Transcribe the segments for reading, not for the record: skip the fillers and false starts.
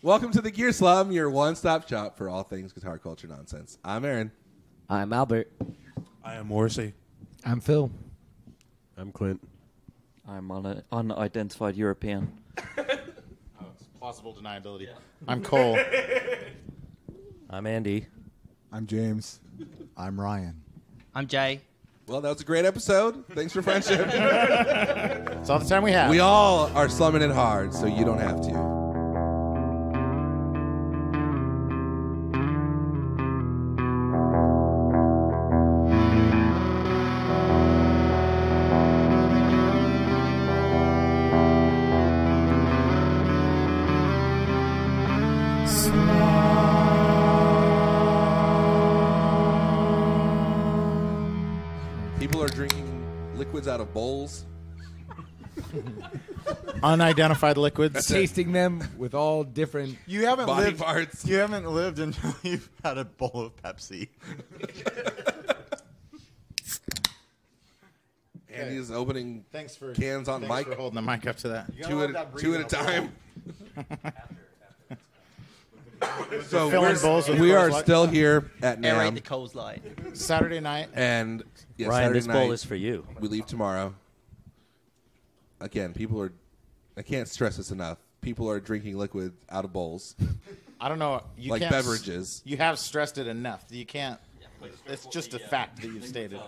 Welcome to the Gear Slum, your one-stop shop for all things guitar culture nonsense. I'm Aaron. I'm Albert. I am Morrissey. I'm Phil. I'm Clint. I'm an unidentified European. It's plausible deniability. Yeah. I'm Cole. I'm Andy. I'm James. I'm Ryan. I'm Jay. Well, that was a great episode. Thanks for friendship. That's all the time we have. We all are slumming it hard, so you don't have to. Out of bowls. Unidentified liquids. Tasting them with all different body parts. You haven't lived until you've had a bowl of Pepsi. Andy's opening Thanks cans on mic. for holding the mic up to that. Two at a time. So we are still here at Aerate the NAMM. coals light. Saturday night. And Ryan, Saturday this bowl night, is for you. We leave tomorrow. Again, I can't stress this enough. People are drinking liquid out of bowls. I don't know. You like can't beverages. You have stressed it enough. You can't. It's just a fact that you've stated.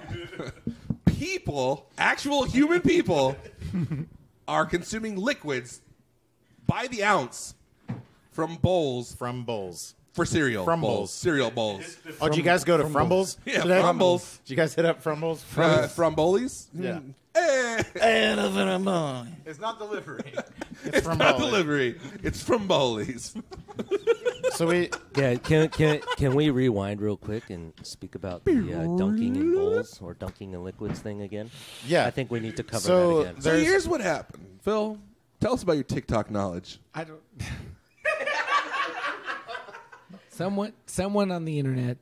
People, actual human people, are consuming liquids by the ounce from bowls. From bowls. For cereal. Frumbles. Cereal bowls. Oh, did you guys go to Frumbles? Yeah, today? Frumbles. Did you guys hit up Frumbles? Frumbolies? Yeah. Hey. It's not delivery. It's from not Bowley. delivery. It's from Bowlies. So we. Yeah, can we rewind real quick and speak about the dunking in bowls or dunking in liquids thing again? Yeah. I think we need to cover So that again. So here's what happened. Phil, tell us about your TikTok knowledge. I don't. Someone on the internet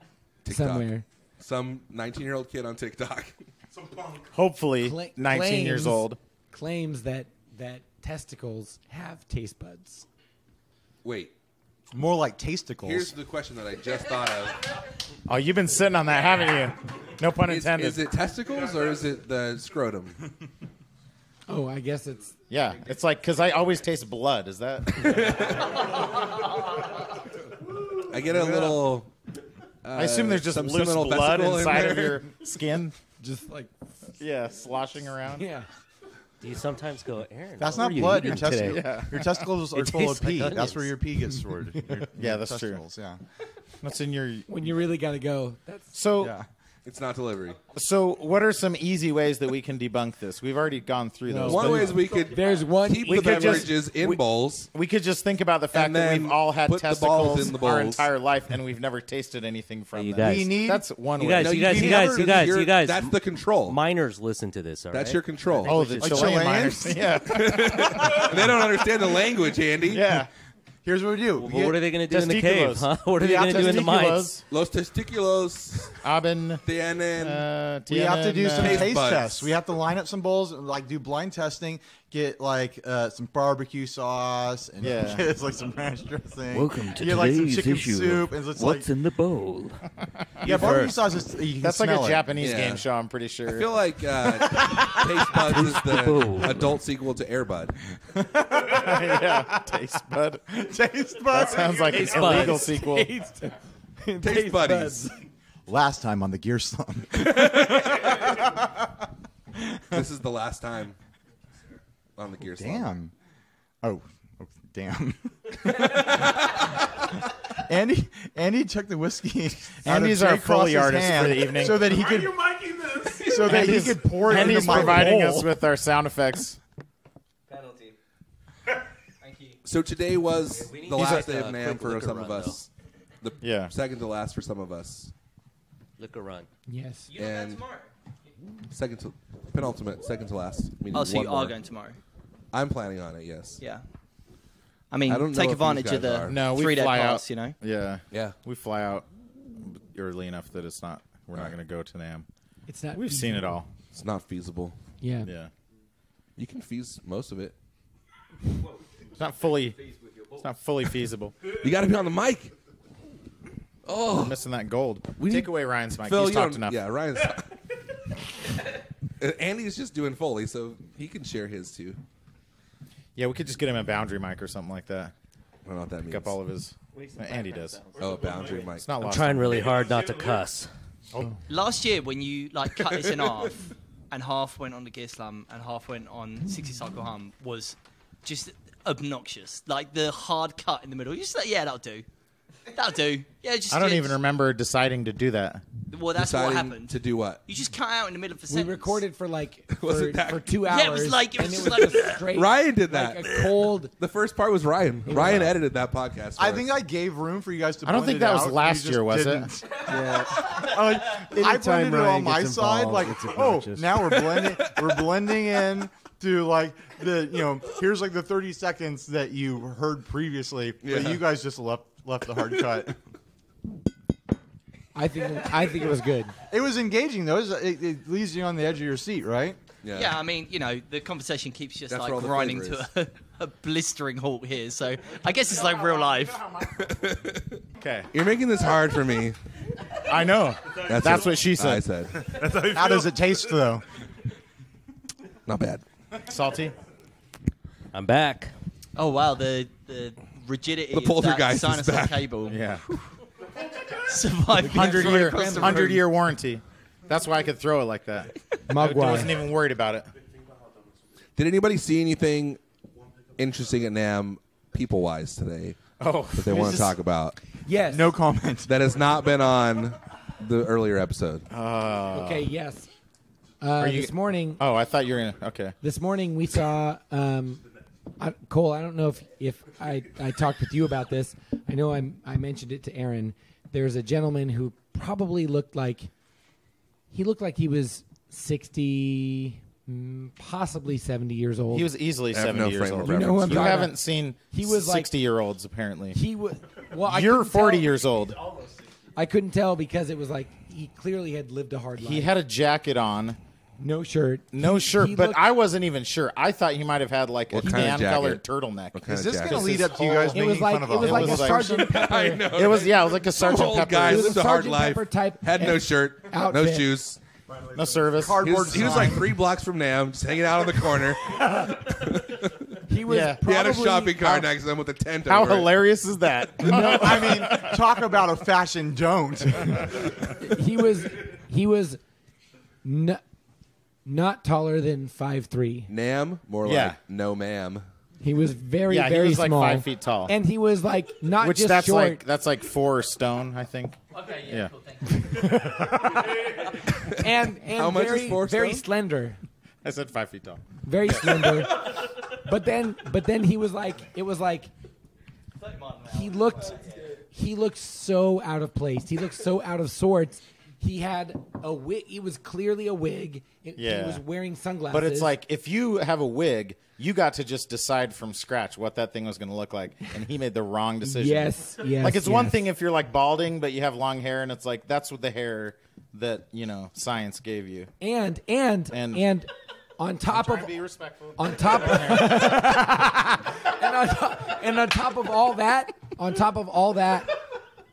TikTok. somewhere Some 19-year-old kid on TikTok. Hopefully 19 years old. claims that testicles have taste buds. Wait. More like tasticles. Here's the question that I just thought of. Oh, you've been sitting on that, haven't you? No pun intended. Is it testicles or is it the scrotum? Oh, I guess it's. Yeah, it's like because I always taste blood. Is that? I get a little. I assume there's just some loose seminal blood vesicle in inside of there. your skin. Just like. Yeah, sloshing around. Yeah. Do you sometimes go, Aaron? That's what not were you blood. eating Your, today? your testicles are It full of tastes like pee. onions. That's where your pee gets stored. Yeah, that's true. testicles, yeah. What's in your? When you really got to go. That's. So, Yeah. It's not delivery. so what are some easy ways that we can debunk this? We've already gone through those. One but way is we could There's one. keep we the could just- beverages in bowls. we could just think about the fact And that then we've all had put the balls testicles in the our bowls. entire life, and we've never tasted anything from You them. guys- We need. That's one You way. guys- No, you guys- you're- you guys. That's the control. Minors listen to this, all right? That's your control. Oh, the Like Chilean Chileans? miners. Yeah, They don't understand the language, Andy. yeah. Here's what we do. Well, what are they going to do in the cave? Testiculos. Huh? What are they going to do in the mines? Los testículos Aben. tienen. We have to do some Taste taste buds. tests. We have to line up some bowls, and, like do blind testing, get like some barbecue sauce, and Yeah. get like some ranch dressing. Welcome to get, like, some today's chicken issue soup, of and it's What's like in the bowl? yeah, barbecue sauce is you can That's like a smell it. Japanese Yeah. game show. I'm pretty sure. I feel like Taste Buds is the bowl. adult sequel to Air Bud. yeah, taste bud. Taste That buds. sounds like an Taste illegal buds. sequel. Taste Buddies. Last time on the Gear Slum. This is the last time on the Gear Slum. Damn. Oh, damn. Andy took the whiskey. Andy's out our of Jay Foley Cross's artist hand for the evening. so that he could so that he could pour it Andy's into my providing bowl. us with our sound effects. Penalty. Thank you. So today was We need the to last take day of a NAMM quick for liquor some of run, us. The Yeah. second to last for some of us. Liquor run. Yes. You don't And- go tomorrow. Second to penultimate, second to last. Meaning Oh, so one you more. are going tomorrow? I'm planning on it. Yes. Yeah. I mean, I don't know take if advantage these of guys the are. No, we 3-day fly pass, out. you know? Yeah. Yeah. We fly out early enough that it's not. We're not Right. going to go to NAMM. It's not. We've seen it all. It's not feasible. Yeah. Yeah. You can fees most of it. It's not fully. It's not fully feasible. You got to be on the mic. I'm missing that gold. Take away Ryan's mic. Phil, He's you talked don't- enough. Yeah, Ryan's. Andy's just doing Foley, so he can share his too. Yeah, we could just get him a boundary mic or something like that. I don't know what that Pick means. up all of his. Andy does. Oh, a boundary mic. It's not I'm lost. trying really hard not to cuss. Last year, when you like cut this in half, and half went on the Gear Slum and half went on 60 Cycle Hum, was just obnoxious. Like the hard cut in the middle. You're just like, yeah, that'll do. That'll do. Yeah, just. I don't even remember deciding to do that. Well, that's what Deciding happened. to do what? You just cut out in the middle of a We sentence. recorded for like Was it that- for 2 hours. Yeah, it was like- it and was it was like- just straight. Ryan did that. Like a cold. The first part was Ryan. Ryan edited that podcast. I think I gave room for you guys to. I don't blend think it that was out, and last you year, was just it? didn't. Yeah. I Anytime blended it Ryan on my gets side, involved, like, it's oh, obnoxious. now we're blending in to like the here's like the 30 seconds that you heard previously, Yeah. but you guys just left the hard cut. I think it was good. It was engaging though. It leaves you on the edge of your seat, right? Yeah, I mean, the conversation keeps just That's like where all the grinding flavor to a blistering halt here. So I guess it's like real life. Okay. You're making this hard for me. I know. That's what she I said. said. How does it taste though? Not bad. Salty. I'm back. Oh wow, the rigidity The of that poltergeist is dinosaur back. cable Yeah. survived 100 year warranty. That's why I could throw it like that. I wasn't Mogwai. even worried about it. Did anybody see anything interesting at NAM people-wise today Oh, that they want to talk about Yes. No comment. that has not been on the earlier episode? Okay. Yes. you- This morning. Oh, I thought you were gonna. Okay. This morning we saw Cole. I don't know if I talked with you about this. I know I mentioned it to Aaron. There's a gentleman who probably looked like he was 60, possibly 70 years old. He was easily I have 70 no years frame old. of You know who I'm You talking haven't about. seen He was like- 60-year-olds apparently. He was. Well, You're couldn't 40 tell- years old. I couldn't tell because it was like he clearly had lived a hard life. He had a jacket on, no shirt. no shirt, He but looked- I wasn't even sure. I thought he might have had like a What kind of tan-colored jacket? turtleneck. What kind Is of this jacket? going to lead This up to you guys whole- making It was like fun of it was us? like was a like- Sergeant Pepper. I know. It was like a Sergeant Old Pepper. guy It was lived a a hard Sergeant life. Pepper type Had no shirt, no outfit. shoes. No service. Cardboard He was sign. like 3 blocks from NAM, just hanging out on the corner. He was Yeah. He had a probably- shopping cart next to him with a tent How over it. hilarious is that? No, I mean, talk about a fashion don't. He was not taller than 5'3". NAM? More Yeah. like no ma'am. He was very Yeah, he very was like small. 5 feet tall. and he was like not Which just that's short. like 4 stone, I think. Okay, Yeah. cool, thank you. and How much is very 4 very stone? slender, I said 5 feet tall. very slender. but then he was like it was like he looked so out of place. He looked so out of sorts. He had a wig. It was clearly a wig. He Yeah. was wearing sunglasses. But it's like if you have a wig, you got to just decide from scratch what that thing was going to look like, and he made the wrong decision. yes. Like it's one yes. thing if you're like balding, but you have long hair, and it's like that's what the hair that science gave you. and on top of Be respectful. on top of, and on top of all that,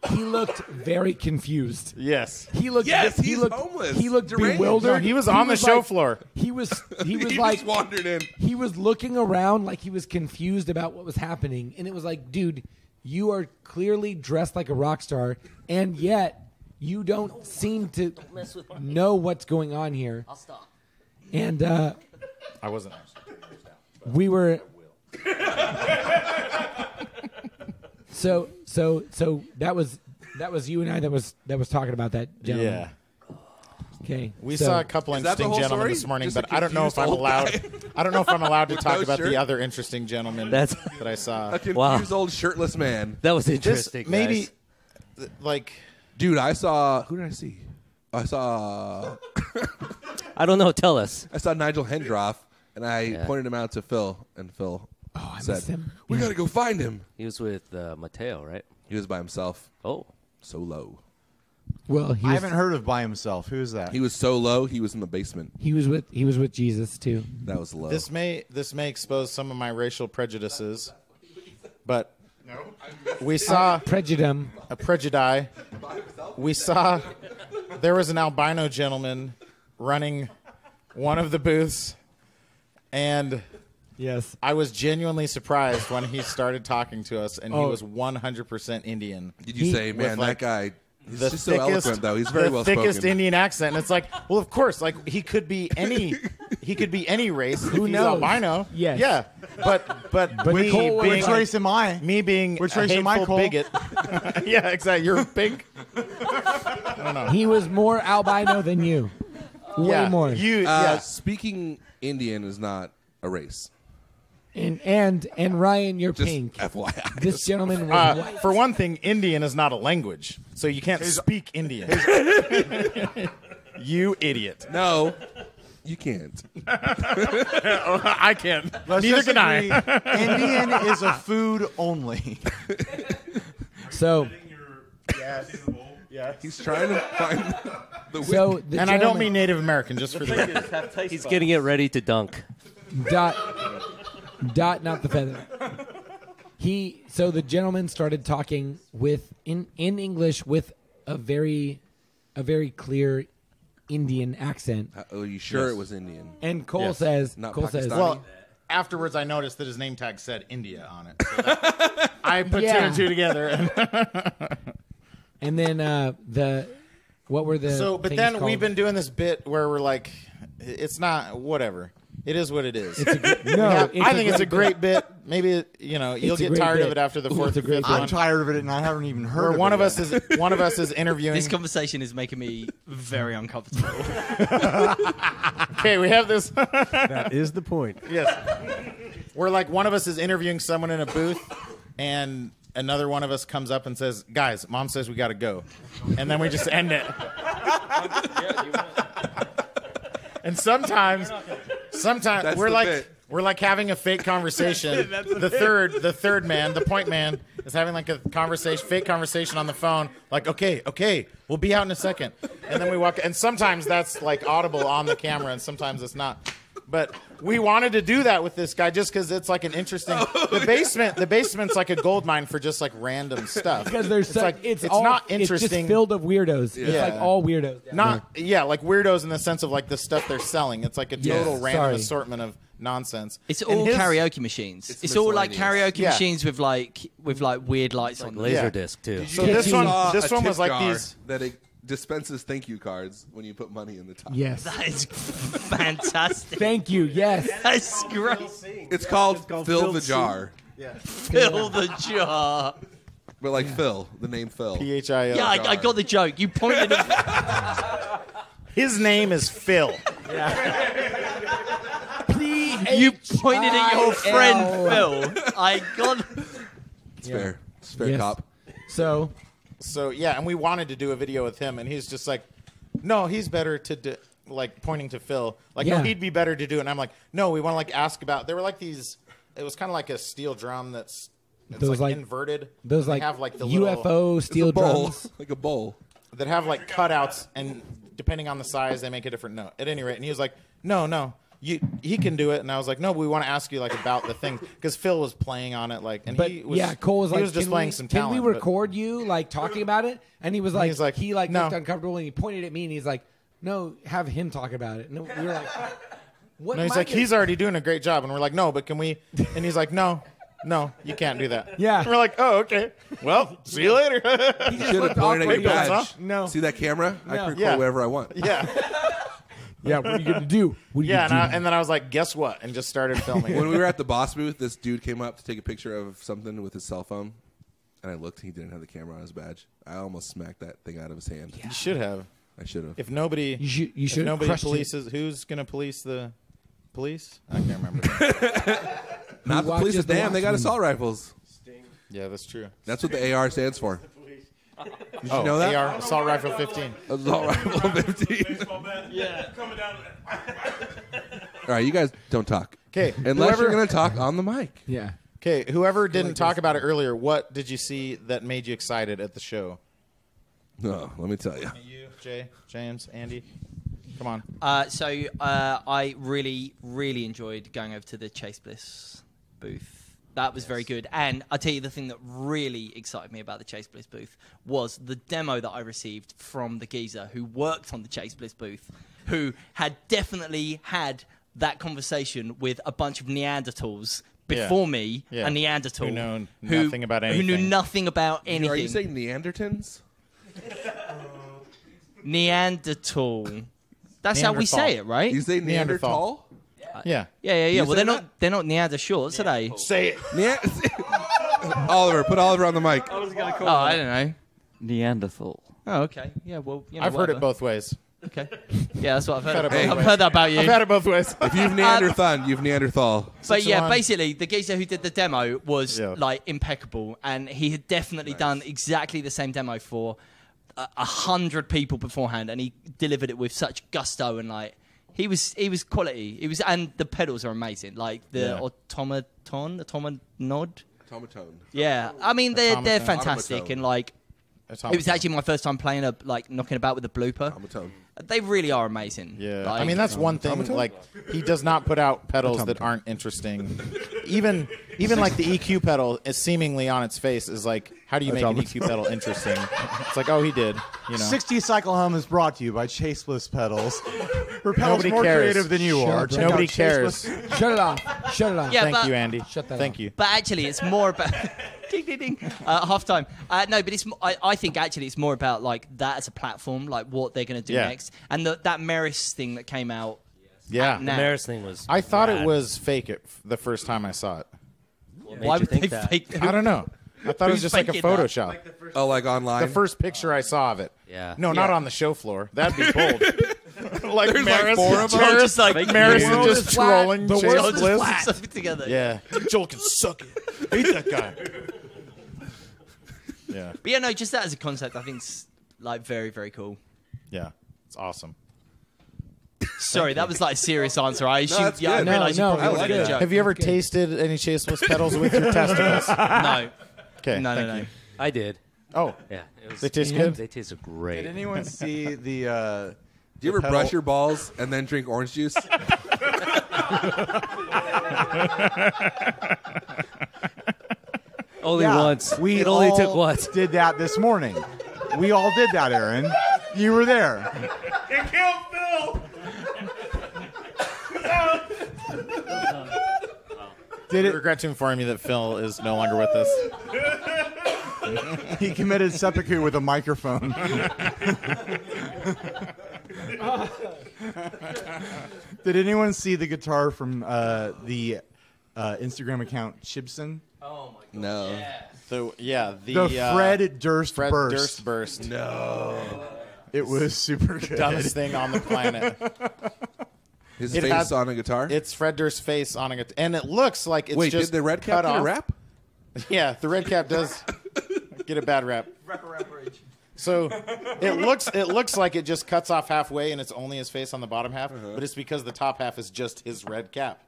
he looked very confused. Yes. He looked Yes, he he's looked homeless. he looked Deranged. bewildered. No, he was on the show like- floor. He was He like just wandered in. he was looking around like he was confused about what was happening, and it was like, dude, you are clearly dressed like a rock star, and yet you don't seem to Mess with me. know what's going on here. I'll stop. And I wasn't. we were so that was you and I that was talking about that gentleman. Yeah. Okay. We so- saw a couple Is that the interesting whole gentlemen story? this morning, Just a but I don't know if confused I'm old allowed. guy? I don't know if I'm allowed to talk no about shirt? the other interesting gentlemen That's- that I saw. A confused Wow. old shirtless man. That was This interesting. maybe, guys. like, Dude, I saw... Who did I see? I saw I don't know. Tell us. Nigel Hendroff, and I Yeah. pointed him out to Phil, and Phil Oh, I said, missed him. we Yeah. got to go find him. He was with Mateo, right? He was by himself, Oh, so low. Well, I haven't heard of by himself. Who is that? He was so low, he was in the basement. He was with Jesus too. That was low. this may expose some of my racial prejudices, but We saw Prejudum. a prejudice. We saw there was an albino gentleman running one of the booths, and Yes. I was genuinely surprised when he started talking to us, and he Oh. was 100% Indian. Did you say, man, with, like, that guy? He's The just so eloquent, though. He's very well thickest spoken. Indian accent. And it's like, well, of course, like he could be any race. Who if he's knows? albino. Yes. Yeah. But me Cole, being Which race am I? me being Which a race am I, hateful Cole? bigot. Yeah, exactly. You're pink. He was more albino than you. Way Yeah. more. Speaking Indian is not a race. And Ryan, you're Just pink. FYI. This gentleman was white. For one thing, Indian is not a language, so you can't speak Indian. You idiot. No, you can't. I can't. Let's Neither just can I. agree, Indian is a food only. So He's trying to find the win. so the And I don't gentleman- mean Native American, just for the record. He's getting it ready to dunk. Dot, not the feather. So the gentleman started talking in English with a very clear Indian accent. Oh, you sure it was Indian? And Cole Yes. says, Not Cole says, Pakistani? Well, afterwards, I noticed that his name tag said India on it. So that- I put two Yeah. and two together. and then what were the But things then called? we've been doing this bit where we're like, it's not whatever. It is what it is. No, I think it's a great bit. Maybe you'll It's a get great tired bit. of it after the fourth It's a or great fifth bit. one. I'm tired of it, and I haven't even heard Where of one it of us yet. is interviewing. This conversation is making me very uncomfortable. Okay, we have this. That is the point. Yes. Where like one of us is interviewing someone in a booth, and another one of us comes up and says, "Guys, Mom says we got to go," and then we just end it. And sometimes That's we're the like bit. we're like having a fake conversation. The third man, the point man, is having like a fake conversation on the phone. Like, okay, we'll be out in a second. And then we walk. And sometimes that's like audible on the camera, and sometimes it's not. But we wanted to do that with this guy just because it's like an interesting. The basement's like a gold mine for just like random stuff. because there's it's all, not It's just interesting. filled of weirdos. It's Yeah. like all weirdos. down there. Like weirdos in the sense of like the stuff they're selling. It's like a total random Sorry. assortment of nonsense. It's And all his- karaoke machines. It's It's all like miscellaneous. karaoke Yeah. machines with like weird lights on them. Yeah. Laserdisc too. So this Catchy. one Saw a was tip like jar these. that it dispenses thank you cards when you put money in the top. Yes. That is fantastic. Thank you. Yes. That's great. It's called Fill the Jar, Fill the jar. but like Phil, the name Phil. PHIL. Yeah, I got the joke. You pointed at His name is Phil. you pointed at your friend Phil. I got. It's fair. It's fair, Yes. cop. So So yeah, and we wanted to do a video with him, and he's just like, no, he's better to do, like pointing to Phil, like Yeah. no, he'd be better to do it. And I'm like, no, we want to like ask about. There were like these. It was kind of like a steel drum it's Those, like- inverted. those They like have like the UFO little, It's steel a bowl, drums. like a bowl. that have like cutouts, and depending on the size, they make a different note. At any rate, and he was like, no. He can do it, and I was like, no, we want to ask you like about the thing because Phil was playing on it, like, and But he was, yeah, Cole was he like, was just can playing we, some can talent. we but- record you like talking about it? And he was like, he's like, he like no. looked uncomfortable and he pointed at me and he's like, no, have him talk about it. And we were like, what? No, he's am I like, gonna- he's already doing a great job, and we're like, no, but can we? And he's like, no, you can't do that. Yeah. And we're like, oh, okay. Well, see you later. He just Should have looked pointed at awkward. your Awkward, badge. huh? No. See that camera? I No. can record Yeah. whatever I want. yeah, Yeah, what are you gonna do? What are you yeah. gonna do? And then I was like, guess what? And just started filming. When we were at the boss booth, this dude came up to take a picture of something with his cell phone, and I looked. He didn't have the camera on his badge. I almost smacked that thing out of his hand. You should have. I should have. If nobody, You if should nobody crushed it. polices, who's gonna police the police? I can't remember. Not the police. watches the Damn, they got Watchmen? assault rifles. Yeah, that's true. That's what the AR stands for. Did you know that? AR, assault rifle 15. Assault rifle 15. Yeah. Coming down. All right, you guys don't talk. Okay, Unless you're going to talk on the mic. Yeah. Okay, whoever didn't talk about it earlier, what did you see that made you excited at the show? No, let me tell you. You, Jay, James, Andy, come on. I really enjoyed going over to the Chase Bliss booth That was very good. And I'll tell you the thing that really excited me about the Chase Bliss booth was the demo that I received from the geezer who worked on the Chase Bliss booth, who had definitely had that conversation with a bunch of Neanderthals before me, a Neanderthal. Who know nothing about anything. Who knew nothing about anything. Are you saying Neanderthans? Neanderthal. That's how we say it, right? You say Neanderthal? Yeah. Yeah. Well, say they're not Neander shorts, are they? Say it. Oliver, put Oliver on the mic. Oh, I don't know. Neanderthal. Oh, okay. Yeah, well, I've heard it whatever. both ways. Okay. Yeah, that's what I've heard. Hey. I've heard that about you. I've had it both ways. If you've Neanderthal, you've Neanderthal. But yeah, 6-1. basically, the geezer who did the demo was Yeah. like impeccable, and he had definitely done exactly the same demo for 100 people beforehand, and he delivered it with such gusto and like he was quality. And the pedals are amazing, like the automaton. Automaton. Yeah, I mean they're Automaton. fantastic, Automaton. and like it was actually my first time playing knocking about with a blooper. Automaton. They really are amazing. Yeah, Like, I mean that's one thing. Automaton? Like he does not put out pedals that aren't interesting. Even like the EQ pedal is seemingly on its face is like, how do you make an EQ pedal interesting? It's like, oh, he did. You know, 60 Cycle Hum is brought to you by Chase Bliss Pedals. Her pedals Nobody more cares. creative than you are. Check Nobody out Chase cares. Bliss. Shut it off. Shut it off. Yeah, Thank but- you, Andy. Shut that Thank off. you. But actually, it's more about ding ding ding. Half time. No, but I think actually it's more about like that as a platform, like what they're going to do Yeah. next, and that Maris thing that came out. Yeah, Now. The Maris thing was. I thought it rad. was fake the first time I saw it. What made Why you would think they that? fake? I don't know. I thought it was Who's just like a faking that? Photoshop. Oh, like online? The first picture I saw of it. Yeah. No, not on the show floor. That'd be bold. like There's Maris, like 4 of them. Maris, Just like Maris the is just trolling The Chase world is Bliss. flat. stuff together. Yeah, Joel can suck it. Beat that guy. Yeah, But yeah, no, just that as a concept, I think's like very very cool. yeah, it's awesome. Sorry, that was like a serious answer. I assumed. that's Yeah, I good. realised No, you no, probably I like wanted a it. joke. Have you ever Good. tasted any Chase Bliss pedals with your testicles? No, Okay, no, thank no. you. I did. Oh, Yeah. It was, they taste good. They tasted great. Did anyone see the... Do you ever pedal- brush your balls and then drink orange juice? Only Yeah, once. We It only all took once. did that this morning. We all did that, Aaron. You were there. Did I it? regret to inform you that Phil is no longer with us. He committed seppuku with a microphone. Did anyone see the guitar from the Instagram account Chibson? Oh my god. No. So yeah, The Fred Durst Fred burst. Durst burst. No. It was super good. Dumbest thing on the planet. His It face has- on a guitar? It's Fred Durst's face on a guitar, and it looks like it's Wait, just did the red cap cut get a off. rap? Yeah, the red cap does get a bad rap. Rapper. So it looks like it just cuts off halfway, and it's only his face on the bottom half. But it's because the top half is just his red cap,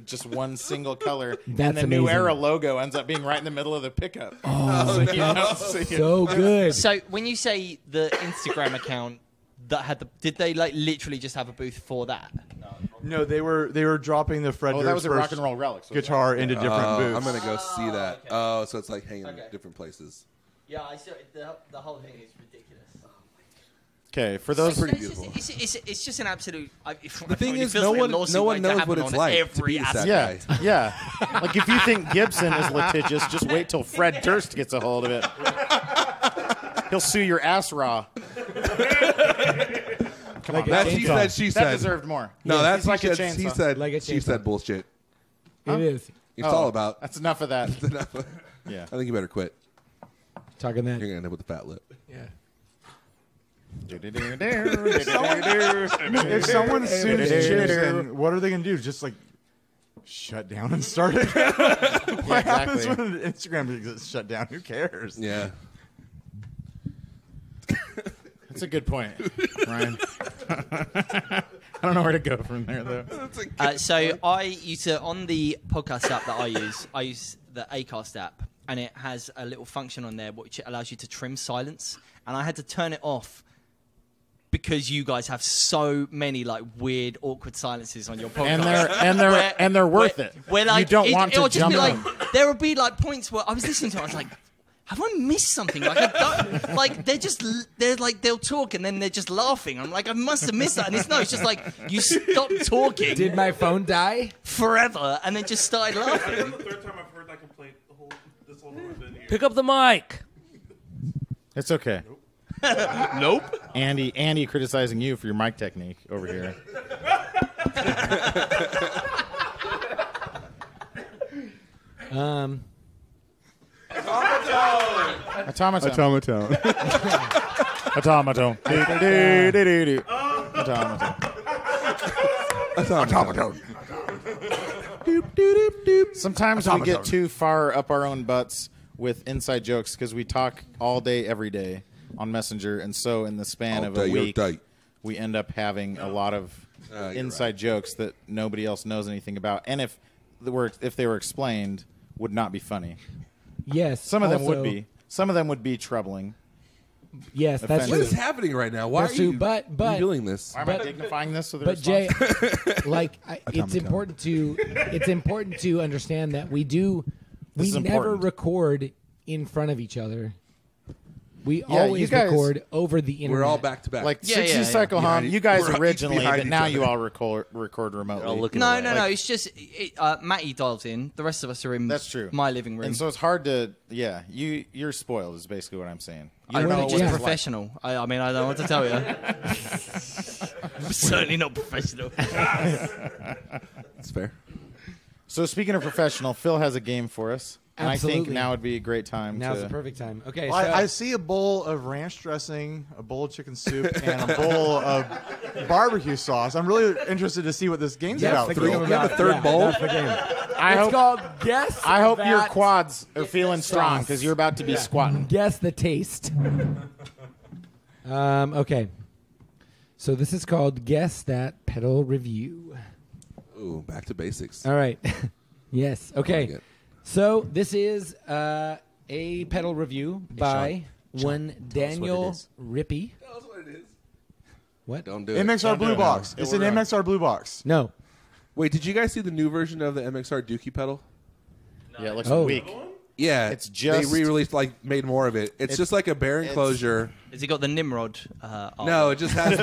just one single color. That's and the New amazing. Era logo ends up being right in the middle of the pickup. Oh, So you don't see it. so good. So when you say the Instagram account that had did they like literally just have a booth for that? No, they were dropping the Fred Oh, Durst that was a rock burst and roll relic. So guitar into different booths. I'm going to go see that. okay. Oh, so it's like hanging in Okay. different places. Yeah, I saw the whole thing is ridiculous. Okay, for those pretty It's beautiful. It's just an absolute. The thing is, no one knows what it's like to be that yeah, guy. yeah. Like if you think Gibson is litigious, just wait till Fred Durst gets a hold of it. He'll sue your ass raw. Come on, That's he said, she that said. deserved more. No, He's that's like a he said, he chainsaw. said, Like a she chainsaw. said bullshit. It is. It's all about. That's enough of that. enough. Yeah. I think you better quit. Talking that. You're going to end up with a fat lip. Yeah. If someone sues Chibson, what are they going to do? Just like shut down and start it? What happens exactly. when Instagram gets shut down? Who cares? Yeah. That's a good point, Ryan. I don't know where to go from there, though. So I use on the podcast app that I use the Acast app, and it has a little function on there which allows you to trim silence, and I had to turn it off because you guys have so many like weird, awkward silences on your podcast, and they're worth it. Where like you don't want to it'll just jump be like in. there will be like points where I was listening to it, I was like, have I missed something? Like I don't, like they're like they'll talk and then they're just laughing. I'm like, I must have missed that. And it's just like you stopped talking. Did my phone die? Forever, and then just started laughing. That's the third time I've heard that complaint this whole time I've been here. Pick up the mic. It's okay. Nope. Andy criticizing you for your mic technique over here. Automaton. Automaton. Do-do-do-do-do-do. Automaton. Sometimes we get too far up our own butts with inside jokes because we talk all day, every day on Messenger, and so in the span of a week, we end up having a lot of inside jokes that nobody else knows anything about, and if they were explained, would not be funny. Yes. Some of them would be. Some of them would be troubling. Yes, that's What true. is happening right now? Why That's are true, you but doing this? Why am I dignifying this with a But Jay, response? like it's important to understand that we This is never important. record in front of each other. We you always guys- record over the internet. We're all back to back. Like Yeah, 60 yeah, cycle yeah. hum, you guys We're each originally, behind but each now other. you all record remotely. All looking No, away. no, no. It's just Matty dials in. The rest of us are in. That's true. My living room. And so it's hard to, you're spoiled is basically what I'm saying. You I'm don't know just what it's professional. I mean, I don't know what to tell you. I'm certainly not professional. It's fair. So speaking of professional, Phil has a game for us. And I think Absolutely. now would be a great time Now's to... the perfect time. Okay, Well, so I see a bowl of ranch dressing, a bowl of chicken soup, and a bowl of barbecue sauce. I'm really interested to see what this game's Yes, about. the Phil. game You have a about- third bowl? That's the game. I It's hope, called Guess. I hope your That quads are feeling strong sauce. because you're about to be squatting. Guess the taste. Okay. So this is called Guess That Pedal Review. Ooh, back to basics. All right. Yes. I like Okay. it. So this is a pedal review by one Daniel is. Rippey. Tell us what it is. What? Don't do it. MXR Blue Box. It's an MXR Blue Box. No. Wait, did you guys see the new version of the MXR Dookie pedal? Yeah, it looks Oh. weak. Yeah, It's just- they re-released, like made more of it. It's just like a bare enclosure. Has he got the Nimrod? No, it just has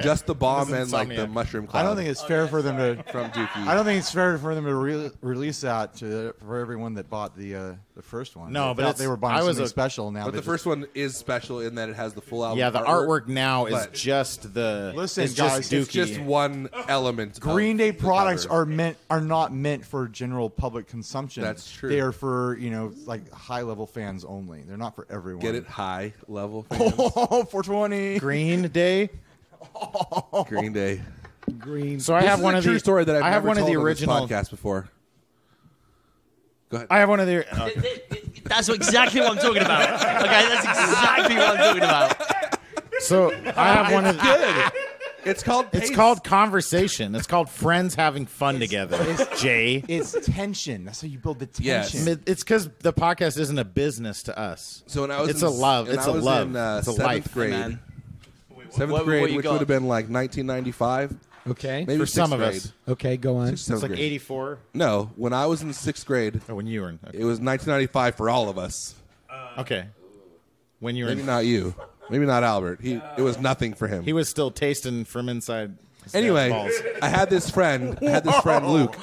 just the bomb and like the Insomniac. mushroom cloud. I don't think it's fair for them to. from Dookie. I don't think it's fair for them to release that for everyone that bought the first one. No, They but thought it's- they were I buying was something a- special. Now, But they the first one is special in that it has the full album. Yeah, the artwork now is but- just the... Listen, it's guys, just It's Dookie. just one element. Green of Day the products cover. are not meant for general public consumption. That's true. They are for like high level fans only. They're not for everyone. Get it high level. Fans. Oh, 420. Green Day. Green Day. Green. So I This have is one a of true the story that I've I have never one of told the on this original podcast before. Go ahead. I have one of the That's exactly what I'm talking about. Okay, that's exactly what I'm talking about. So I have one of the, It's called. It's Pace. called conversation. It's called friends having fun together. Jay. It's tension. That's how you build the Yes. tension. It's because the podcast isn't a business to us. So when I was it's in, a love. when It's I a was love. In, It's a seventh life. grade. Man. Seventh What grade, you which got? would have been like 1995, Okay. maybe For sixth some of grade. us. Okay, go on. Sixth, seventh It's like grade. 84. No, when I was in sixth grade, Oh, when you were in. it was 1995 for all of us. Okay. When you were Maybe in. not you. Maybe not Albert. It was nothing for him. He was still tasting from inside. his Anyway, balls. I had this friend. Luke.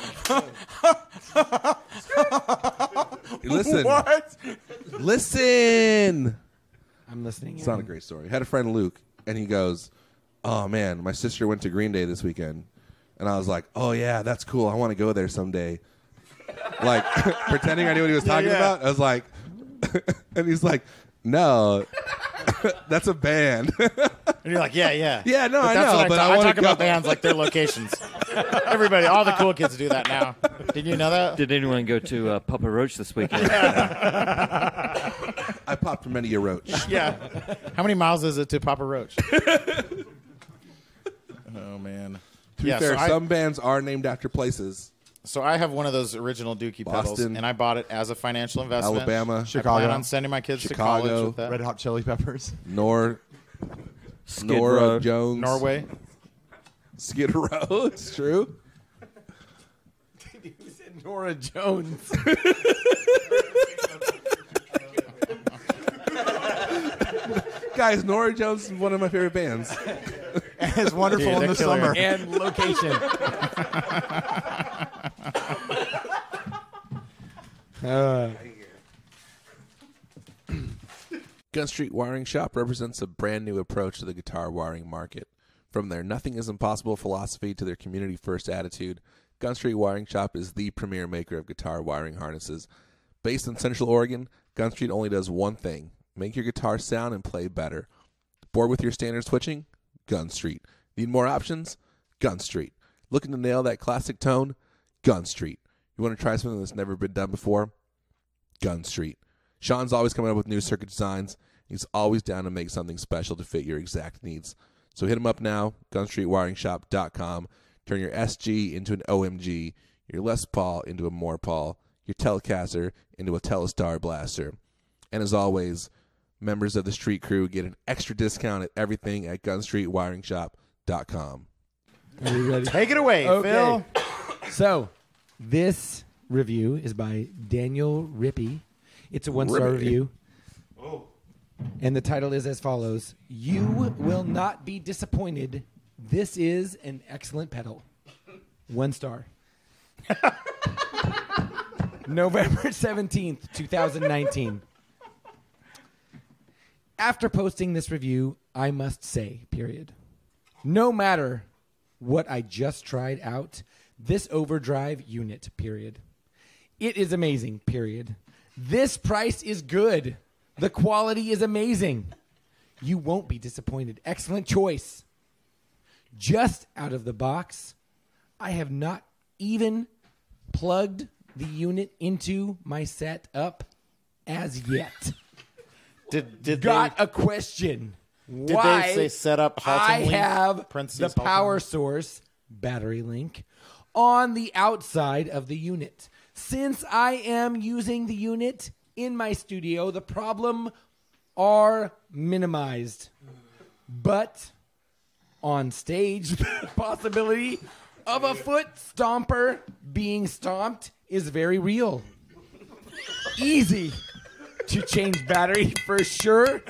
Listen. What? Listen. I'm listening. It's not a great story. I had a friend, Luke, and he goes, "Oh, man, my sister went to Green Day this weekend." And I was like, "Oh, yeah, that's cool. I want to go there someday." Like, pretending I knew what he was talking about. I was like, and he's like, "No, that's a band." And you're like, yeah. Yeah, no, But I that's know, what but I I wanna talk about go. bands like their locations. Everybody, all the cool kids do that now. Did you know that? Did anyone go to Papa Roach this weekend? I popped many a roach. Yeah. How many miles is it to Papa Roach? Oh, man. To be fair, so I- some bands are named after places. So I have one of those original Dookie pedals, Boston, and I bought it as a financial investment. Alabama, I Chicago. plan on sending my kids to Chicago, college with that. Red Hot Chili Peppers. Nora Jones. Norway. Skid Row. It's true. You said Nora Jones. Guys, Nora Jones is one of my favorite bands. And it's wonderful Dude, in the that killer. summer. And location. Gun Street Wiring Shop represents a brand new approach to the guitar wiring market. From their nothing is impossible philosophy to their community first attitude, Gun Street Wiring Shop is the premier maker of guitar wiring harnesses. Based in Central Oregon, Gun Street only does one thing: make your guitar sound and play better. Bored with your standard switching? Gun Street. Need more options? Gun Street. Looking to nail that classic tone? Gun Street. You want to try something that's never been done before? Gun Street. Sean's always coming up with new circuit designs. He's always down to make something special to fit your exact needs. So hit him up now, gunstreetwiringshop.com. Turn your SG into an OMG, your Les Paul into a More Paul, your Telecaster into a Telestar Blaster. And as always, members of the street crew get an extra discount at everything at gunstreetwiringshop.com. Are we ready? Take it away, Okay. Phil. So, this review is by Daniel Rippey. It's a 1-star Rippey. review. Oh, And the title is as follows: You will not be disappointed. This is an excellent pedal. 1 star. November 17th, 2019. After posting this review, I must say, period, no matter what I just tried out, this overdrive unit, period. It is amazing, period. This price is good. The quality is amazing. You won't be disappointed. Excellent choice. Just out of the box, I have not even plugged the unit into my setup as yet. Did Got they, a question. did Why they say set up I Halton link? have Parentheses, the Halton power link? source battery link on the outside of the unit. Since I am using the unit in my studio, the problem are minimized. But on stage, the possibility of a foot stomper being stomped is very real. Easy to change battery for sure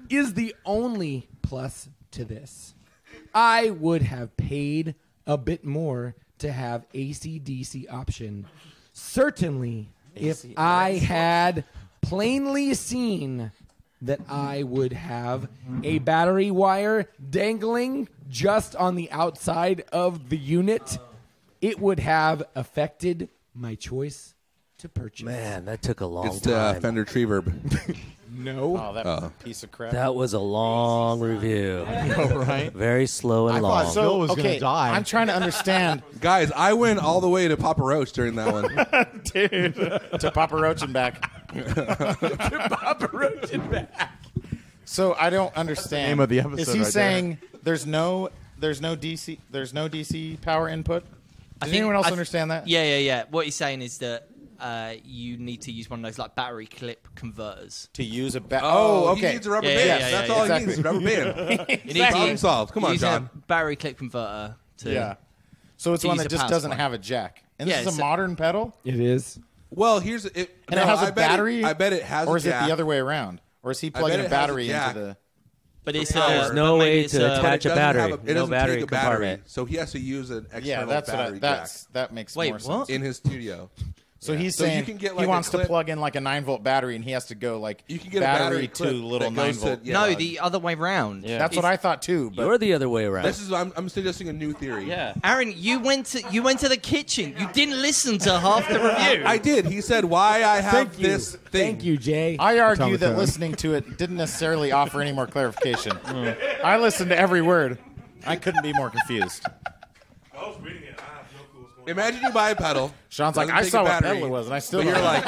is the only plus to this. I would have paid a bit more to have AC/DC option. Certainly, if I had plainly seen that I would have a battery wire dangling just on the outside of the unit, it would have affected my choice to purchase. Man, that took a long It's the time. Fender Tree Verb. No. Oh, that piece of crap. That was a long review. Right? Very slow and I long. thought so. Phil was gonna okay, die. I'm trying to understand Guys, I went all the way to Papa Roach during that one. to Papa Roach and back. Papa Roach and back. So I don't understand. name of the episode Is he right saying there's no DC power input? Does anyone else understand that? Yeah. What he's saying is that you need to use one of those like battery clip converters. To use a He okay. needs a rubber Yeah, band. yeah, yeah, That's yeah, all exactly. he needs is a rubber band. You need Problem solved. Come on, use John. a battery clip converter to Yeah. So it's to one use that a just power doesn't supply. have a jack. And Yeah, this is it's a a- modern pedal? It is. Well, here's it. And it has a battery? I bet it has. Or a is jack. it the other way around? Or is he bet plugging it a has a battery jack. into the... But it's There's no but way maybe it's to a- attach It a doesn't battery. have it No doesn't battery take a battery, compartment. so he has to use an external Yeah, that's what battery that makes Wait, more sense. what? jack in his studio. So he's So you saying can get, he like, a wants to clip- plug in like a 9-volt battery, and he has to go like You can get battery a battery to little 9-volt. No, the other way round. Yeah. That's what I thought too. But You're the other way around. This is. I'm suggesting a new theory. Yeah. Aaron, you went to the kitchen. You didn't listen to half the review. I did. He said why I have Thank you. this thing. Thank you, Jay. I argue that Automaton. listening to it didn't necessarily offer any more clarification. I listened to every word. I couldn't be more confused. I was reading it. I have no clue what's going on. Imagine you buy a pedal. Sean's like, doesn't I take saw a what battery, pedal it was, and I still But don't you're know. like,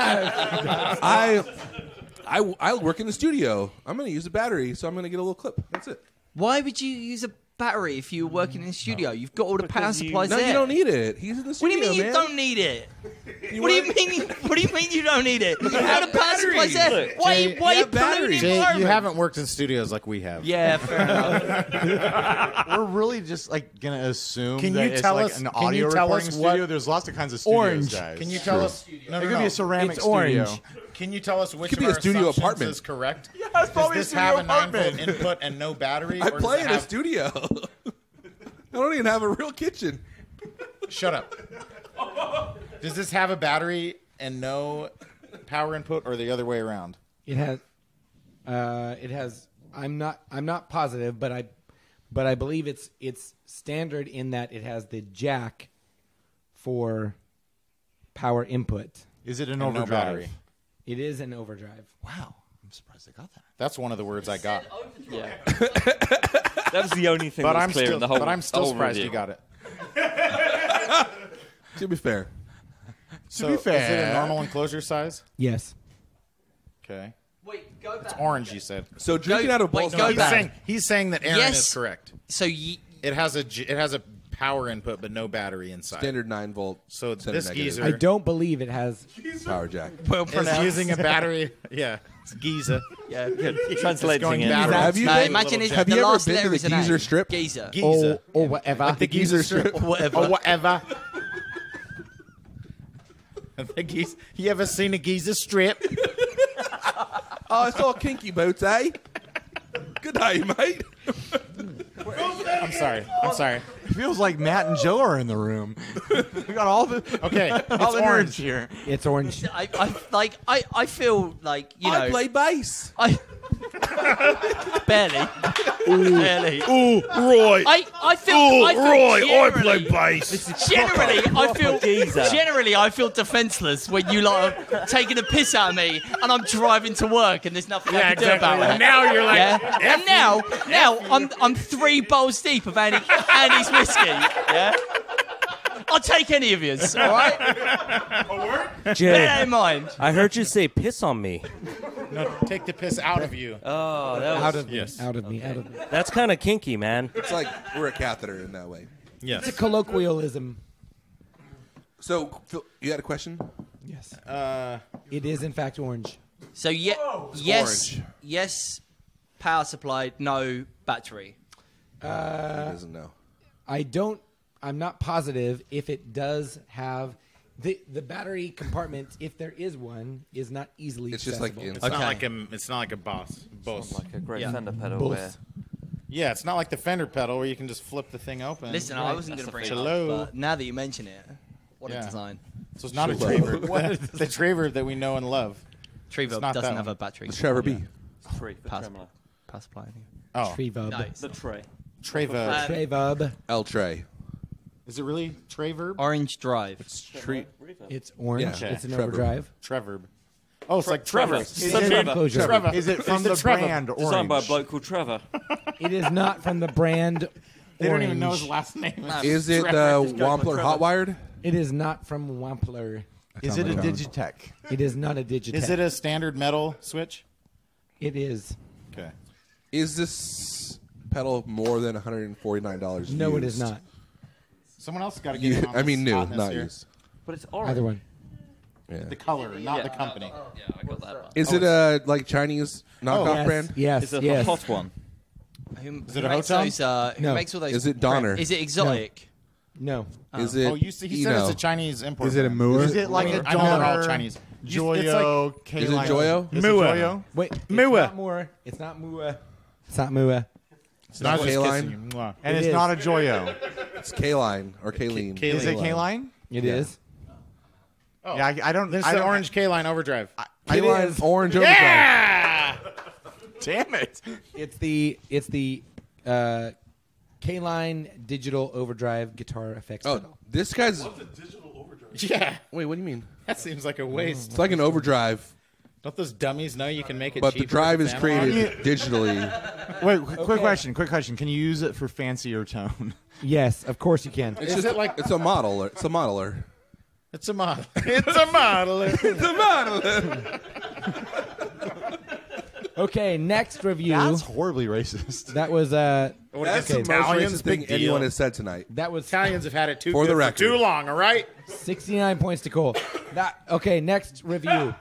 I work in the studio. I'm going to use a battery, so I'm going to get a little clip. That's it. Why would you use a battery if you were working in the studio? You've got all the power supplies No, there. you don't need it. He's in the What do studio, you mean man. you don't need it? What do you mean? What do you mean you don't need it? You had a power supply there. Look, Why Jay, you polluting the Jay, environment? you haven't worked in studios like we have. Yeah, fair enough. We're really just like gonna assume Can that you it's tell like us- an can you audio tell recording us what- studio. There's lots of kinds of studios, Orange. guys. Can you tell us? No, It no, could be no. a ceramic It's studio. orange. Can you tell us which could of be a our studio assumptions apartment. is correct? Yeah, it's Does probably this a have studio a 9-volt apartment. input and no battery? I or does play it in a have- studio. I don't even have a real kitchen. Shut up. Does this have a battery and no power input, or the other way around? It has. It has. I'm not positive, but I believe it's standard in that it has the jack for power input. Is it an And no overdrive? battery. It is an overdrive. Wow, I'm surprised I got that. That's one of the words I got. Yeah. That was the only thing that was clear in the whole. But I'm still whole surprised review. you got it. To be fair, So, be is it fair- a normal enclosure size? Yes. Okay. Wait, go back. Orange, you said. so drinking out of wait, balls. go not back. bad. He's saying that Aaron Yes. is correct. So It has a power input, but no battery inside. Standard 9-volt. So center this negative geezer- I don't believe it has. power jack. well Is using a battery. Yeah, it's Giza. Yeah. Translating going it. backwards. Have you No, been- imagine it's have the you ever last been to letter the is an geezer A. strip? Geezer. Giza. Or whatever. The geezer strip. Whatever. Or whatever. You ever seen a geezer strip? Oh, it's all kinky boots, eh? Good day, mate. I'm sorry. It feels like Matt and Joe are in the room. We got all the Okay, it's all the nerds orange. here. It's orange. I feel like you know. I play bass. I barely. Ooh, Roy. I feel generally, bass. Generally, I feel defenseless when you like are taking a piss out of me, and I'm driving to work, and there's nothing I can do about it. Now you're like, Yeah? And now I'm 3 bowls deep of Andy's whiskey. Yeah. I'll take any of yours. All right. Bear Jay, that in mind. I heard you say piss on me. no, take the piss out of you. Oh, that was, Out of Yes. me. Out of me. Out of me. that's kind of kinky, man. It's like we're a catheter in that way. It's a Yes. colloquialism. So, Phil, you had a question? Yes. It is in fact orange. So yes, orange. yes. Power supply, no battery. He doesn't know. I'm not positive if it does have the battery compartment, if there is one, is not easily It's just like accessible. It's inside. not like a Bose. Like a great Yeah. Fender pedal Both. where Yeah, it's not like the Fender pedal where you can just flip the thing open. Listen, I wasn't going to bring it Hello. up, but now that you mention it, what Yeah. a design. So it's not a tree verb. The tree verb that we know and love. Trevo not doesn't that have one. a battery. It's Trevor B. free for Power tremolo. Power supply. I think. Oh, Trevub. Nice. The tray. tray verb. Trevub. L Trey. Is it really tray verb? Orange Drive. Tree. It's orange. Yeah. It's an Trevor. overdrive. Treverb. Oh, it's like Trevor. Trevor. It's an enclosure. Trevor. Is it from the the Trevor. brand Orange? Designed by a bloke called Trevor. It is not from the brand. They don't even know Orange. his last name. Is it Trevor. Wampler Hotwired? It is not from Wampler. Is it a Atomic Digitech? It is not a Digitech. Is it a standard metal switch? It is. Okay. Is this pedal more than $149? No, it used? is not. Someone else got to get in on I mean, this new, hotness not here. used. But it's orange. Either one. Yeah. The color, not the company. Yeah, I got that. Is it a like Chinese knockoff Yes. brand? Yes. It's a yes. hot one. Who, Is it who a makes hotel? those, who No. makes all those? Is it Donner? Is it exotic? No. Is it? Oh, he said it's a Chinese import. Is it a brand. Moor? Is Is it like a I know they're all Donner, Chinese. Joyo, K-Line? Is it Joyo? Is it Mua. Joyo? Wait. It's Mua. not Moore. It's not Mua. It's not Mua. It's not just K-Line? kissing you. Mwah. And It it's is. not a Joyo. It's K-Line or K-Lean. K- Is it K-Line? It is. Oh. Yeah, I don't. There's I the don't- orange K-line overdrive. K-Line Orange Overdrive. Yeah! Damn it! It's the K-Line Digital Overdrive Guitar Effects Oh, pedal. this guy's. Yeah. Wait, what do you mean? That seems like a waste. It's like an overdrive, Don't those dummies know you can make it but cheaper the drive if is it's analog? created digitally. Wait, quick question. Quick question. Can you use it for fancier tone? Yes, of course you can. It's Is just it like- it's a modeler. It's a modeler. It's a model. It's a model. It's a modeler. Okay, next review. That's horribly racist. That was That's Okay. the most Italians, racist thing big anyone deal. has said tonight. that was Italians have had it too For good the for record. too long, all right? 69 points to Cole. Okay, next review.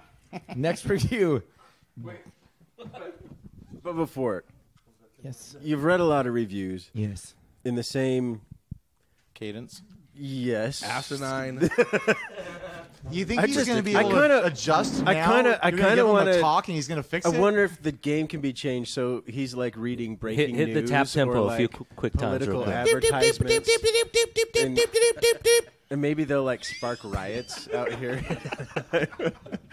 But before, Yes. you've read a lot of reviews Yes. in the same. Cadence. Yes. Asinine. You think I he's just- going to be I able kinda- to adjust I now? kinda- You're I gonna kinda give him wanna- a talk and he's going to fix I it? wonder if the game can be changed so he's like reading breaking Hit the news tap tempo or a few like quick times political real quick. advertisements. And maybe they'll like spark riots out here.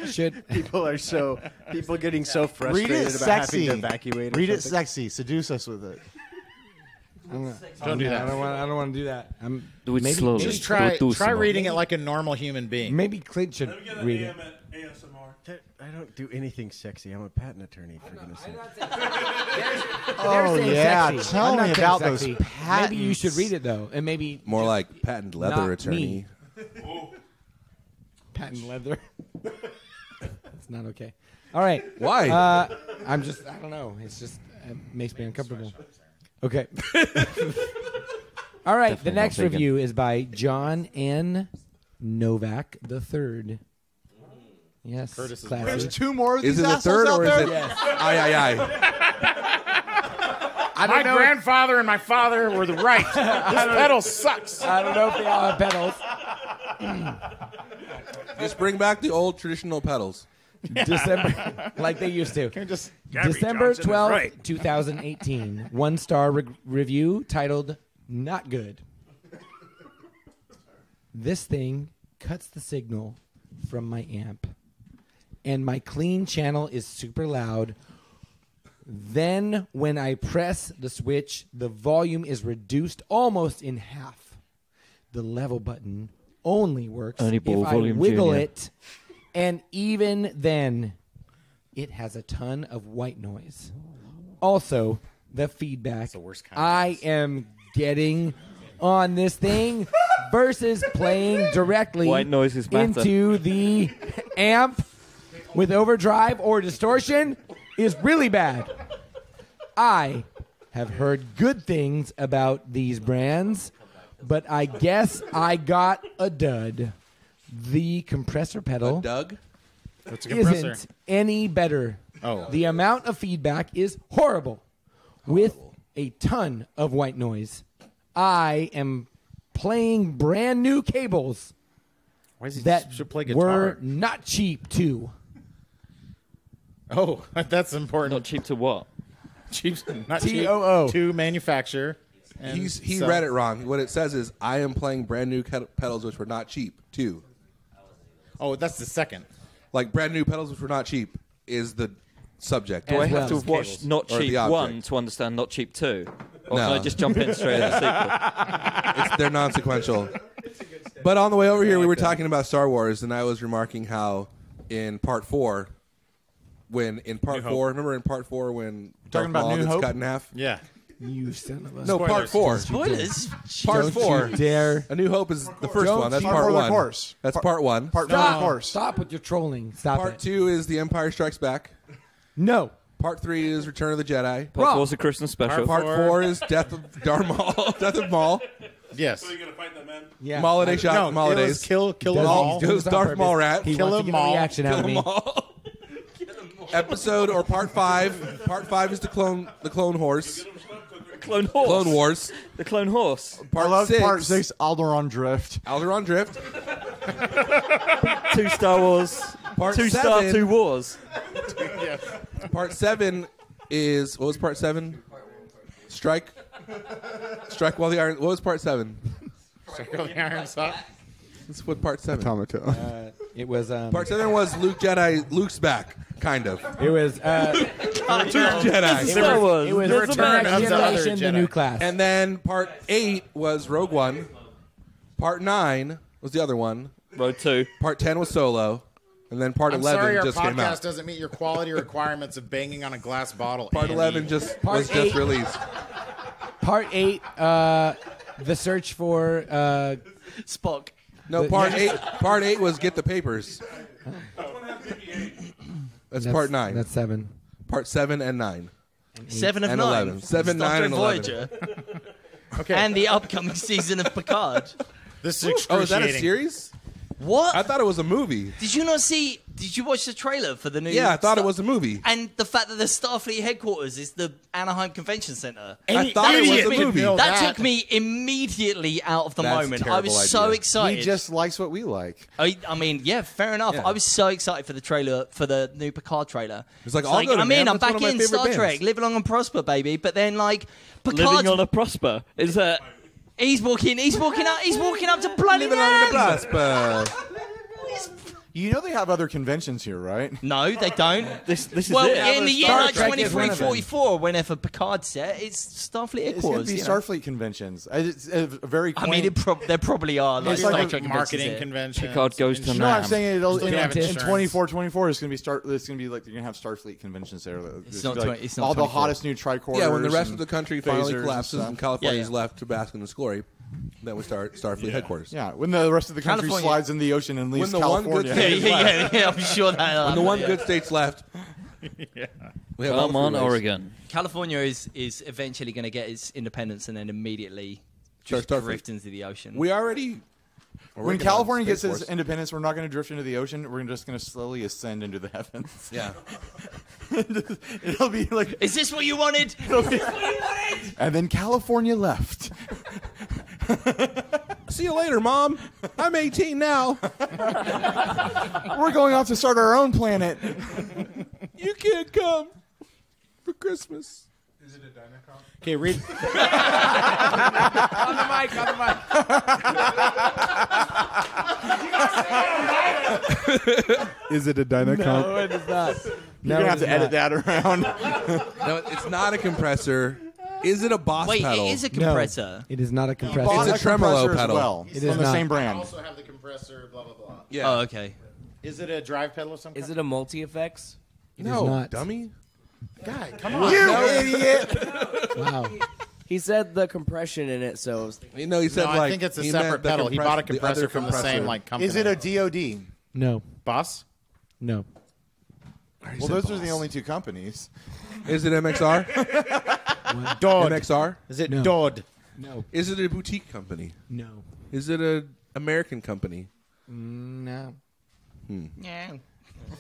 Should People getting so Read frustrated it about having sexy. to evacuate. or Read it something. sexy. Seduce us with it. Don't do that. I don't want to do that. Do it maybe, slowly. Maybe, Just try Do some reading it like a normal human being. maybe Clint should Let me get an read it. ASMR. I don't do anything sexy. I'm a patent attorney, for goodness sake. Oh, saying yeah. sexy. Tell I'm me not saying about those sexy. patents. Maybe you should read it though, and maybe More like patent leather Not attorney. me. patent leather. It's not okay. All right. Why? I don't know. It's just it makes me uncomfortable. Okay. All right. Definitely The next not vegan. review is by John N. Novak III. Yes. Curtis is classy. There's two more of Is these it the assholes third out or is there? it? Yes. Aye. My grandfather and my father were the right. This pedal sucks. I don't know if they all have pedals. Just bring back the old traditional pedals. December, like they used to. Just December 12th, 2018. One-star review titled, Not Good. This thing cuts the signal from my amp, and my clean channel is super loud. Then when I press the switch, the volume is reduced almost in half. The level button only works Only if ball I volume wiggle junior. it, and even then, it has a ton of white noise. Also, the feedback the worst kind of I am getting on this thing versus playing directly White noises matter. into the amp with overdrive or distortion is really bad. I have heard good things about these brands, but I guess I got a dud. The compressor pedal Doug? What's a compressor? isn't any better. Oh. The amount of feedback is horrible, with a ton of white noise. I am playing brand new cables Why does he that should play were guitar? not cheap too. Oh, that's important. Not cheap to what? Cheap, not TOO. cheap to manufacture. and He sell. read it wrong. What it says is, I am playing brand new pedals which were not cheap, too. Oh, that's the second. Like, brand new pedals which were not cheap is the subject. Do I As have well to as watch cables. Not Or the Cheap object. 1 to understand Not Cheap 2? Or No. can I just jump in straight at the sequel? They're non-sequential. But on the way over here, we were talking about Star Wars, and I was remarking how in Part 4, remember in Part 4 when Darth about Maul New gets Hope? cut in half? Yeah. You son of a... No, Part 4. Spoilers. Part Don't 4. you dare. A New Hope is the first Don't one. That's you- Part Part of the 1. course. That's Part 1. Part one, of course. Stop with your trolling. Stop Part it. 2 is The Empire Strikes Back. No. Part 3 is Return of the Jedi. Part 4's a Christmas special. Part 4 is Death of Darth Maul. Death of Maul. Yes. So you're gonna fight that man? Yeah. Holiday shot. No, it was Holidays. kill Does them he- all. It was on Darth purpose. Maul rat. He Kill wants to them get a all. reaction out of me. Episode or Part 5. Part 5 is the clone horse. Clone Horse. Clone Wars. The Clone Horse. Part I love 6. Part 6, Alderaan Drift. Alderaan Drift. 2 Star Wars. Part 2 Star, 7. 2 Wars. Part 7 is, what was Part 7? Strike while the iron. What was Part 7? Circle the iron sock. That's what Part 7. It was... Part 7 was Luke's back, kind of. It was... Jedi. Star Wars. It was The Next return of the other Generation, the Jedi. new class. And then Part 8 was Rogue One. Part 9 was the other one. Road 2. Part 10 was Solo. And then Part I'm 11 sorry our just came podcast out. doesn't meet your quality requirements of banging on a glass bottle. Part Andy. 11 was Part just 8. released. Part 8, the search for... Spock. No, Part 8 was Get the Papers. That's Part 9. That's 7. Part 7 and 9. 7 of And 9. 11. 7, Star 9, Trek and 11. Voyager. Okay. And the upcoming season of Picard. This is Oh, is that excruciating. a series? What? I thought it was a movie. Did you not see? Did you watch the trailer for the new? Yeah, I thought it was a movie. And the fact that the Starfleet headquarters is the Anaheim Convention Center. I thought it was a movie. That took me immediately out of the That's a moment. I terrible was so idea. excited. He just likes what we like. I mean, yeah, fair enough. Yeah. I was so excited for the trailer, for the new Picard trailer. It's like, I'll go to I'm in, Nam, I'm that's one back of my in favorite Star bands. Trek, live long and prosper, baby. But then, like, Living Picard's on a prosper. Is that... he's walking up to bloody Living on the Nam. Blaspa. You know they have other conventions here, right? No, they don't. This is Well, it. in the year Star like Trek is one of them. 2344, whenever Picard's set, it's Starfleet It's going to headquarters. be you know? Starfleet conventions. It's a very I quaint... mean, there probably are. Like, It's Star like a Trek marketing conventions convention. Picard goes to No, I'm Nam. saying it'll Just in, have in insurance. 24 it's going to be like they're going to have Starfleet conventions there. It's There's not gonna be, like, 20 it's not all the 24. hottest new tricorders. Yeah, when the rest and of the country finally phasers and collapses stuff. and California's Yeah, yeah. left to bask in its glory, then we start Starfleet headquarters. Yeah, when the rest of the country California- slides in the ocean and leaves When the one good California. thing- yeah, I'm sure that. When the one good state's left, we have all Come on, freeways. Oregon. California is eventually going to get its independence and then immediately just Starfleet. drift into the ocean. We already. When California gets its independence, we're not going to drift into the ocean. We're just going to slowly ascend into the heavens. Yeah. It'll be like, Is this what you wanted? and then California left. See you later, Mom. I'm 18 now. We're going off to start our own planet. You can't come for Christmas. Is it a Dynacon? Okay, read. On the mic. Is it a Dynacon? No, it is not. You're going to have to edit that around. No, it's not a compressor. Is it a boss Wait, pedal? it is a No, compressor. it is not a compressor. It's a tremolo compressor as pedal. well. It From is the not. same brand. Also have the compressor, blah blah blah. Yeah. Oh, okay. Is it a drive pedal or something? Is it a multi-effects? no, not. dummy. Guy, come on. You idiot! Wow. He said the compression in it, so You know, he said No, like I think it's a he separate meant the pedal. He bought a the compressor other from the same like company. Is it a DOD? No. Boss? No. Well, those are the only two companies. Is it MXR? Dodd. MXR? Is it No. Dodd? No. Is it a boutique company? No. Is it a American company? No. Yeah.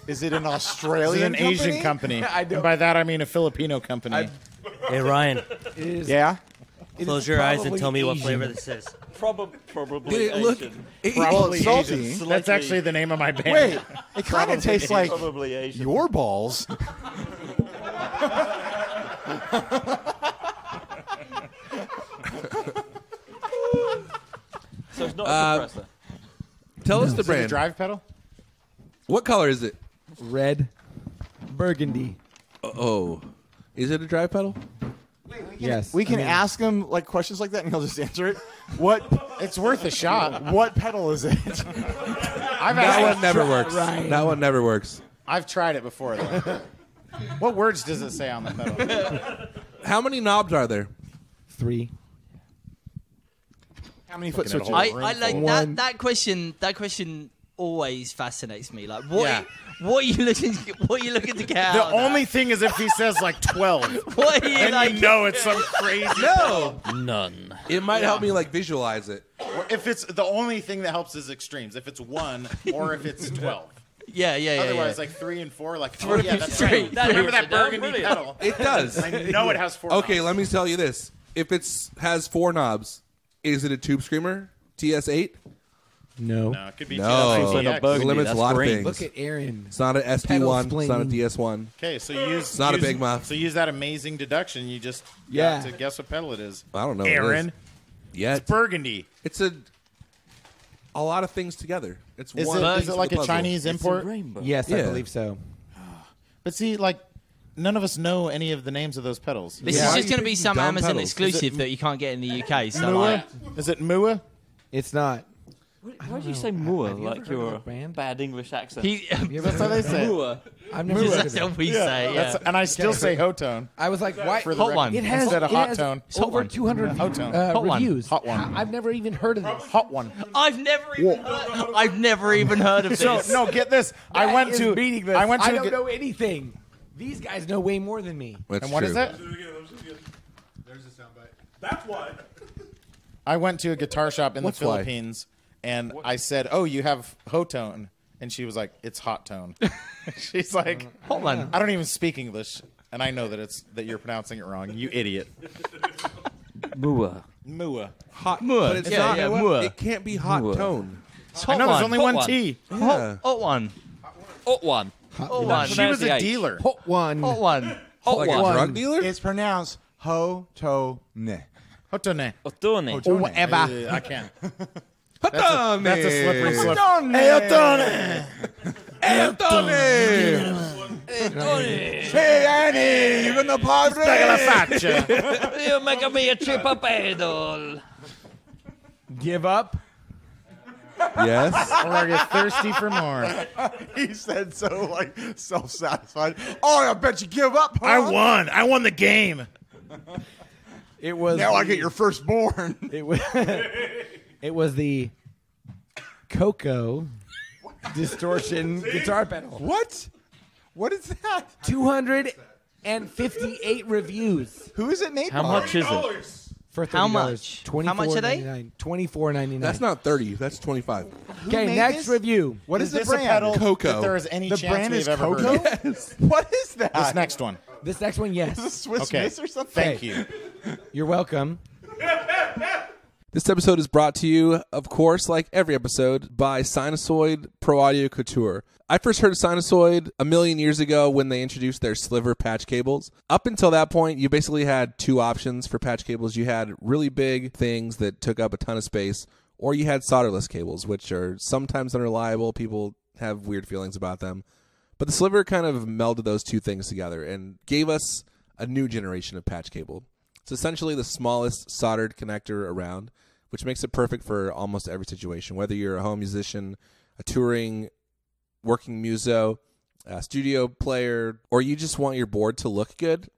Is it an Is it Australian an Asian company? I don't- And by that I mean a Filipino company. hey Ryan, It is. Yeah? it close is your eyes and probably tell me what Asian. flavor this is. Probably Did it look? Asian. Well, it's salty. That's actually the name of my band. Wait, it kind of tastes like Probably Asian. your balls. So it's not a compressor. Tell us the Is it a brand. drive pedal? What color is it? Red. Burgundy. Oh, is it a drive pedal? Yes. We can I mean, ask him like questions like that, and he'll just answer it. What? It's worth a shot. What pedal is it? That one never works. Ryan. That one never works. I've tried it before though. What words does it say on the pedal? How many knobs are there? 3. How many foot Looking at switches? a I whole like room full. One. that question. That question always fascinates me. Like, what? Yeah. What are you looking? What are you looking to get out? The of that? only thing is if he says like 12, What are you then like? you know it's some crazy. No, None. it might help me like visualize it. Or if it's the only thing that helps is extremes. If it's 1 or if it's 12. Yeah, yeah, yeah. Otherwise, yeah. like 3 and 4, like oh yeah, that's Three. right. That Remember hurts that it down. burgundy Brilliant. pedal? It does. I know it has 4. Okay, knobs. let me tell you this: if it has 4 knobs, is it a Tube Screamer TS8? No. No, it could be No. TS8. Like a bug. It limits That's a lot of green. things. Look at Aaron. It's not an SD1. It's not a DS1. Okay, so use. It's not a use- Big Muff. So use that amazing deduction. You just Yeah. got to guess what pedal it is. I don't know. what it Aaron, is. Yet burgundy. it's a lot of things together. It's Is one it, piece is it of like the a puzzle. Chinese It's a import? rainbow. Yes, I Yeah. believe so. But see, like, none of us know any of the names of those pedals. This Yeah. is Why just are going to you be picking some dumb Amazon pedals? exclusive that you can't get in the UK. So Mua? like, Is it Mua? It's not. Why do you say Moor Have you like ever heard your of that band? bad English accent? That's how they say it. Moor. I've never heard that's of it. what we say. Yeah. And I still say Hotone. I was like, why? For the Hot record. one. It has, Instead of it Hot has Tone. over 200 Hot Tone. Hot one. reviews. Hot one. I've never even heard of this. Hot one. I've never even heard of So this. no, get this. I That went is to. meaningless. I went to. I don't know anything. These guys know way more than me. That's And what true. is that? Do it again. Let's do it again. There's the soundbite. That's why. I went to a guitar shop in What's the why? Philippines, And I said, "Oh, you have hotone," and she was like, "It's hot tone." She's like, Hot one. I don't even speak English, and I know that you're pronouncing it wrong. You idiot. Mua. Mua. Hot, but it's not. Mua. It can't be hot Mua. tone. I know there's only Hot one one. T. Yeah. Hot one. Hot one. Hot one. She was a Pronounce the H. dealer. Hot one. Hot one. Like a drug dealer? It's pronounced ho-to-ne. Hotone. Otone. Or whatever. I can't. That's That's a slippery slope. Hey, Annie, you gonna party? La faccia. You make me a chip a pedal. Give up. Yes. Or are you thirsty for more? He said so, like, self-satisfied. Oh, I bet you give up, huh? I won. I won the game. It was. Now I get your firstborn. It was. It was the Coco distortion guitar pedal. What? What is that? 258 reviews Who is it made How by? much is it? for $30. How much? How much are they? $24.99. That's not 30. That's 25. Okay, made next this? review. What is the this a brand? pedal Coco. that there is any The chance brand we've is ever Coco? heard of? Yes. What is that? This next one. This next one, Is yes. this Swiss Okay. Miss or something? Thank you. You're welcome. This episode is brought to you, of course, like every episode, by Sinusoid Pro Audio Couture. I first heard of Sinusoid a million years ago when they introduced their sliver patch cables. Up until that point, you basically had two options for patch cables. You had really big things that took up a ton of space, or you had solderless cables, which are sometimes unreliable. People have weird feelings about them. But the sliver kind of melded those two things together and gave us a new generation of patch cable. It's essentially the smallest soldered connector around, which makes it perfect for almost every situation, whether you're a home musician, a touring, working muso, a studio player, or you just want your board to look good.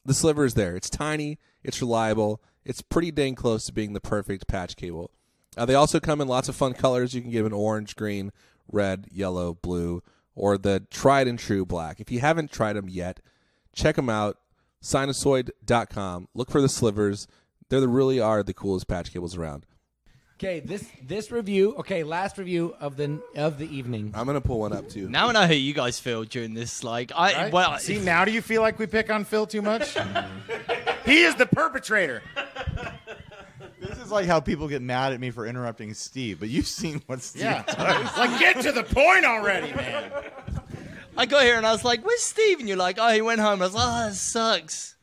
The sliver is there. It's tiny, it's reliable, it's pretty dang close to being the perfect patch cable. They also come in lots of fun colors. You can give an orange, green, red, yellow, blue, or the tried and true black. If you haven't tried them yet, check them out. Sinusoid.com. Look for the slivers. They really are the coolest patch cables around. Okay, this review. Okay, last review of the evening. I'm gonna pull one up too. Now I know how you guys feel during this. Like, Right? well, See, now do you feel like we pick on Phil too much? He is the perpetrator. This is like how people get mad at me for interrupting Steve, but you've seen what Steve Yeah. does. Like, get to the point already, man. I got here and I was like, "Where's Steve?" And you're like, "Oh, he went home." I was like, "Oh, that sucks."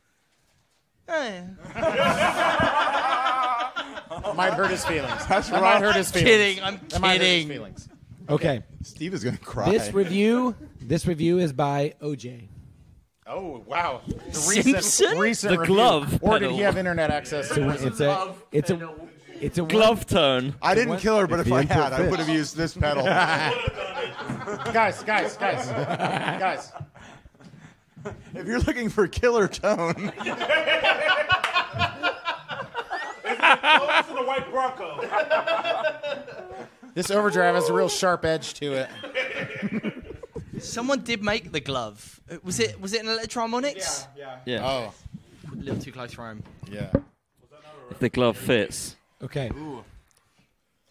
Eh. Might hurt his feelings. That's That right. might hurt his feelings. Kidding. I'm That might hurt his kidding. feelings. Okay, Steve is going to cry. this review is by OJ. Oh, wow. The Simpson? recent The review. glove Or did pedal. he have internet access? It's a Glove tone. I didn't kill her, but if the I input had, I fits. would have used this pedal. Guys. If you're looking for killer tone, Close to the white Bronco. This overdrive has a real sharp edge to it. Someone did make the glove. Was it an Electroharmonics? Yeah. Oh, A little too close for home. yeah. If the glove fits. Okay.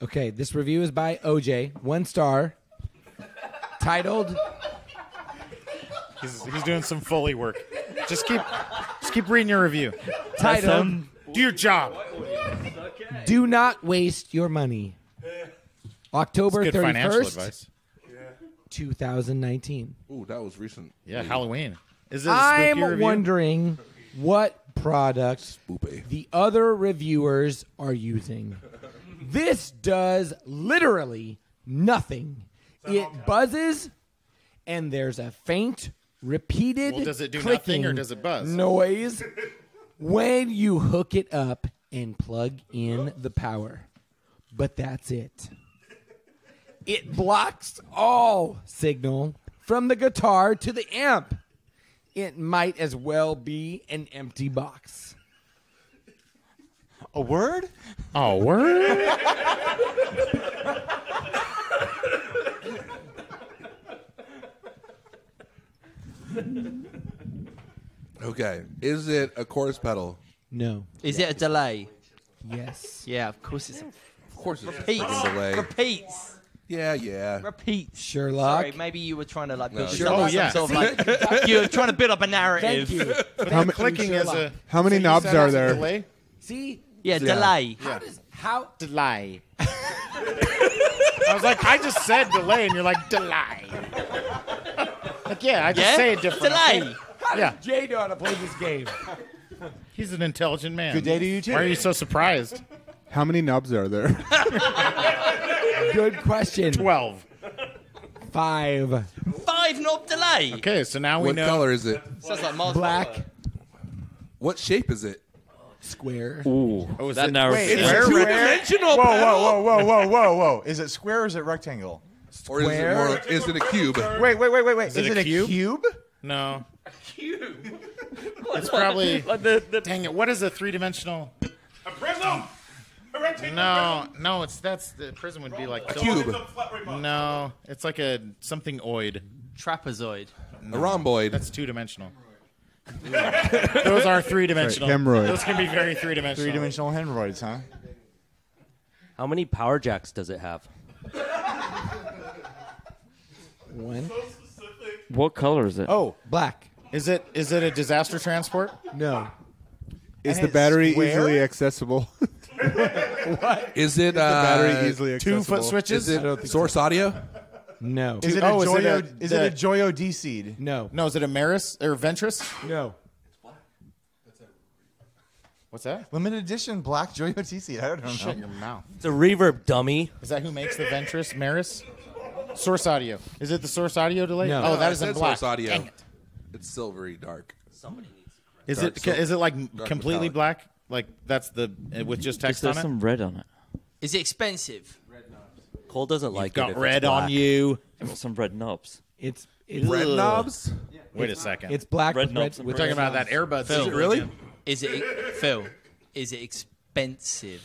Okay, this review is by OJ. 1 star. Titled. He's doing some Foley work. Just keep reading your review. Titled. Do your job. Do not waste your money. October Good financial 31st, advice. 2019. Ooh, that was recent. Yeah, Halloween. Is it a I'm spooky review? wondering what product Spoopy. the other reviewers are using. This does literally nothing. It buzzes, and there's a faint, repeated Well, does it do clicking nothing or does it buzz? noise when you hook it up and plug in the power. But that's it. It blocks all signal from the guitar to the amp. It might as well be an empty box. a word? Oh, word? Okay. Is it a chorus pedal? No. Is it a delay? Yes. Yeah, of course it's a Of course it's Repeats. fucking delay. Repeats. Yeah. Repeats. Sherlock. Sorry, maybe you were trying to like build No, this Sherlock. up as some sort of like you were trying to build up a narrative. Thank you. Clicking is a. How many so you knobs said are that's a there? Delay? See? Yeah, delay. How? Delay. I was like, I just said delay, and you're like, delay. Like, yeah, I just say it different. Delay. Yeah. Jay know how to play this game? He's an intelligent man. Good day to you, too. Why are you so surprised? How many knobs are there? Good question. 12. 5. 5 knob delay. Okay, so now we What know. color is it? Sounds like Mars Black. Volvo. What shape is it? Square. Ooh, Oh, is that it- narrows Wait, it it's down. Two-dimensional. Whoa. Is it square or is it rectangle? Or is it more? Is it a cube? Wait. Is it it a a cube? cube? No. It's probably. Like the Dang it! What is a three-dimensional? A prism. A rectangle No. That's the prism would be like Cube. No, it's like a something oid. Trapezoid. A rhomboid. That's two-dimensional. Those are three-dimensional. Right, hemorrhoid. Those can be very three-dimensional. Three-dimensional hemorrhoids, huh? How many power jacks does it have? 1. What color is it? Oh, Black. is it a disaster transport? No. Is And the it's battery square? easily accessible? Is it battery easily accessible? 2-foot switches? Is it source audio? No. Is it Oh, a is it Joyo? a- Is it a Joyo D-seed? No. No, is it a Maris or Ventris? No. What's that? Limited edition black Joyo D-seed. I don't know. Shut your mouth. It's a reverb dummy. Is that who makes the Ventris Maris? Source audio. Is it the source audio delay? No. Oh, that I is in said black. source audio. Dang it. It's silvery dark. Is Dark it silver. is it like Dark completely metallic. black? Like that's the with just text There's on it? some red on it. Is it expensive? Cole doesn't like it. Got if red it's on black. you. I've got some red knobs. It's Red knobs? Wait a second. It's black Red with knobs red. and With We're talking red about that knobs. earbud. Phil. system. Really? Is it Phil? Is it expensive?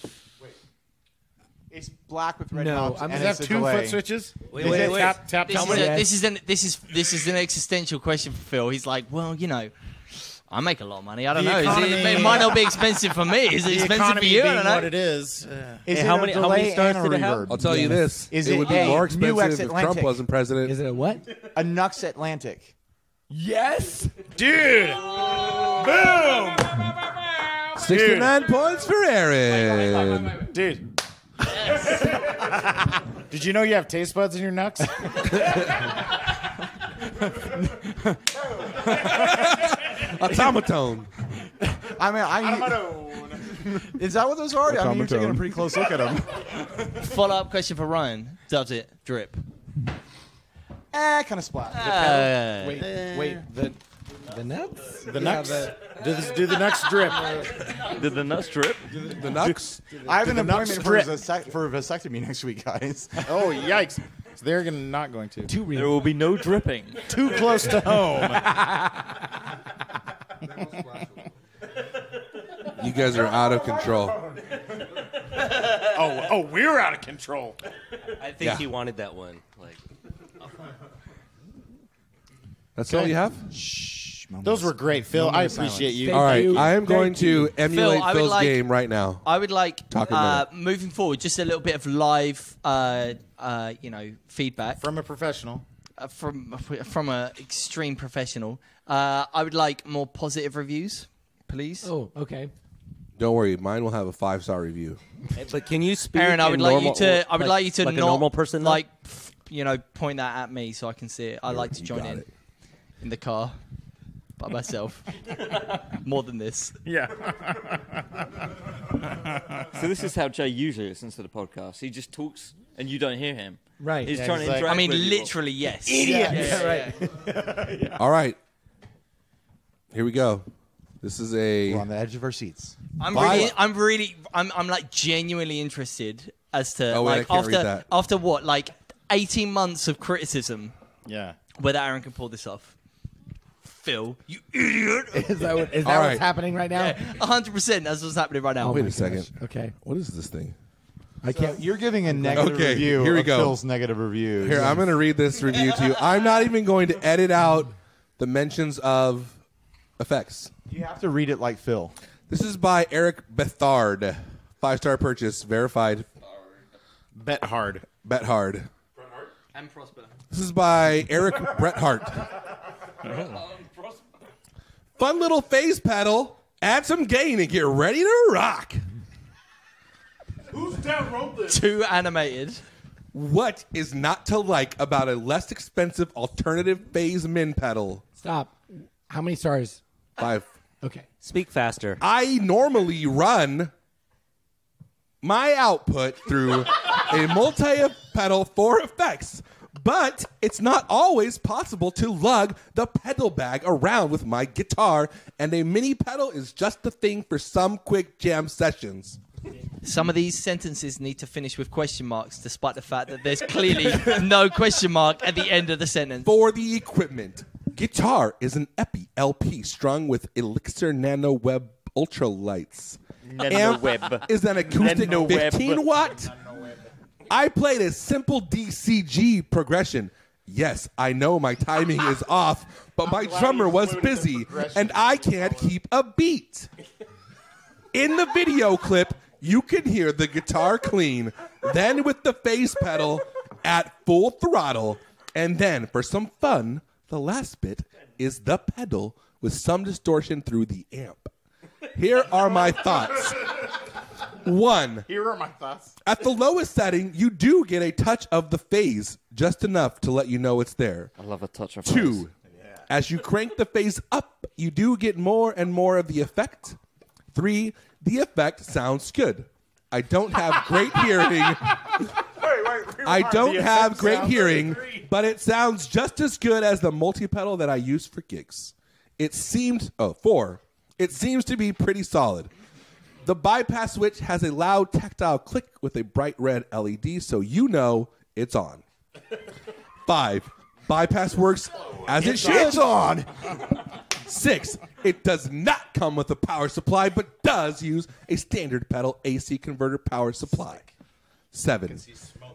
It's black with red No, knobs. I'm- and Does it's that a delay. 2-foot switches? Wait, Is it Tap tap. This tap is, tap. this is an existential question for Phil. He's like, well, you know, I make a lot of money. I don't The know. economy- It might not be expensive for me. Is it The expensive for economy you? I being don't know. what it is. Is Hey, it how a many delay stars and a did it have? reverb? I'll tell you this. Is it it would be a more New expensive if Trump Atlantic? wasn't president. Is it a what? A Nux Atlantic. Yes. Dude. Boom. 69 points for Aaron. Dude. Did you know you have taste buds in your nuts? Automaton. I mean, is that what those are? I mean, you're taking a pretty close look at them. Follow-up question for Ryan. Does it drip? Kind of splat. Wait. The nuts. The nuts? Do the nuts drip? Did the nuts drip? The Nux? I have an the Nux appointment strip? for a vasectomy next week, guys. Oh, yikes. So they're not going to. Too There real. will be no dripping. Too close to home. You guys are out of control. Oh, we're out of control. I think Yeah. he wanted that one. Like, That's all you have? Those were great, Phil. I appreciate you. Thank All right. you. I am going Thank you. to emulate Phil, I would Phil's like- game right now. I would like Talk in a minute. moving forward, just a little bit of live, feedback From a professional. from a extreme professional. I would like more positive reviews, please. Oh, okay. Don't worry. Mine will have a 5-star review. but can you speak? Aaron, I would in like normal, you to. I would like you to like not a normal person. like point that at me so I can see it. I like to You join got in it. in the car by myself. More than this. Yeah. So this is how Jay usually listens to the podcast. He just talks and you don't hear him. Right. He's Yeah, trying he's to like- interact I mean, with you. literally, yes. Idiot. Right. All right. Here we go. This is We're a. on the edge of our seats. I'm like genuinely interested as to Oh, wait, I like can't read that. after what, like 18 months of criticism, Yeah. whether Aaron can pull this off. Phil, you idiot. Is that All what's right. happening right now? 100%. That's what's happening right now. Wait a second. Okay. What is this thing? I can't. You're giving a negative Okay, review here we of go. Phil's negative reviews. Here, I'm going to read this review to you. I'm not even going to edit out the mentions of effects. You have to read it like Phil. This is by Eric Bethard. 5-star purchase, verified. Bet hard. Bet hard. And Prosper. This is by Eric Bret Hart. Fun little phase pedal. Add some gain and get ready to rock. Who's downloaded this? Too animated. What is not to like about a less expensive alternative phase min pedal? Stop. How many stars? 5. Okay. Speak faster. I normally run my output through a multi-pedal for effects, but it's not always possible to lug the pedal bag around with my guitar, and a mini pedal is just the thing for some quick jam sessions. Some of these sentences need to finish with question marks, despite the fact that there's clearly no question mark at the end of the sentence. For the equipment, guitar is an Epi LP strung with Elixir Nano Web Ultralights. Nanoweb. Is an acoustic Nanoweb. 15 watt. I played a simple DCG progression. Yes, I know my timing is off, but my drummer was busy, and I can't keep a beat. In the video clip, you can hear the guitar clean, then with the phase pedal at full throttle, and then, for some fun, the last bit is the pedal with some distortion through the amp. Here are my thoughts. 1. Here are my thoughts. At the lowest setting, you do get a touch of the phase, just enough to let you know it's there. I love a touch of 2. As you crank the phase up, you do get more and more of the effect. 3. The effect sounds good. I don't have great hearing. I don't have great hearing, but it sounds just as good as the multi-pedal that I use for gigs. It seemed 4. It seems to be pretty solid. The bypass switch has a loud tactile click with a bright red LED, so you know it's on. 5. Bypass works as it should. It's on. 6. It does not come with a power supply, but does use a standard pedal AC converter power supply. 7.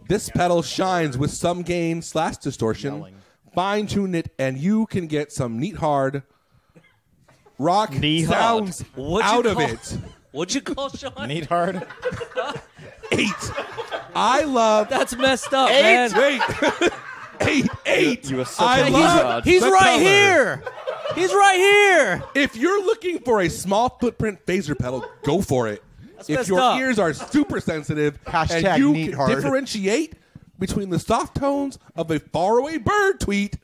This pedal shines with some gain / distortion. Fine-tune it, and you can get some neat hard rock sounds out of it. What'd you call Sean? Need hard. 8. I love... That's messed up, man. Wait. 8. You are such I a love He's the right color. here. He's right here. If you're looking for a small footprint phaser pedal, go for it. If messed your up. ears are super sensitive Hashtag and you neat can hard. differentiate between the soft tones of a faraway bird tweet,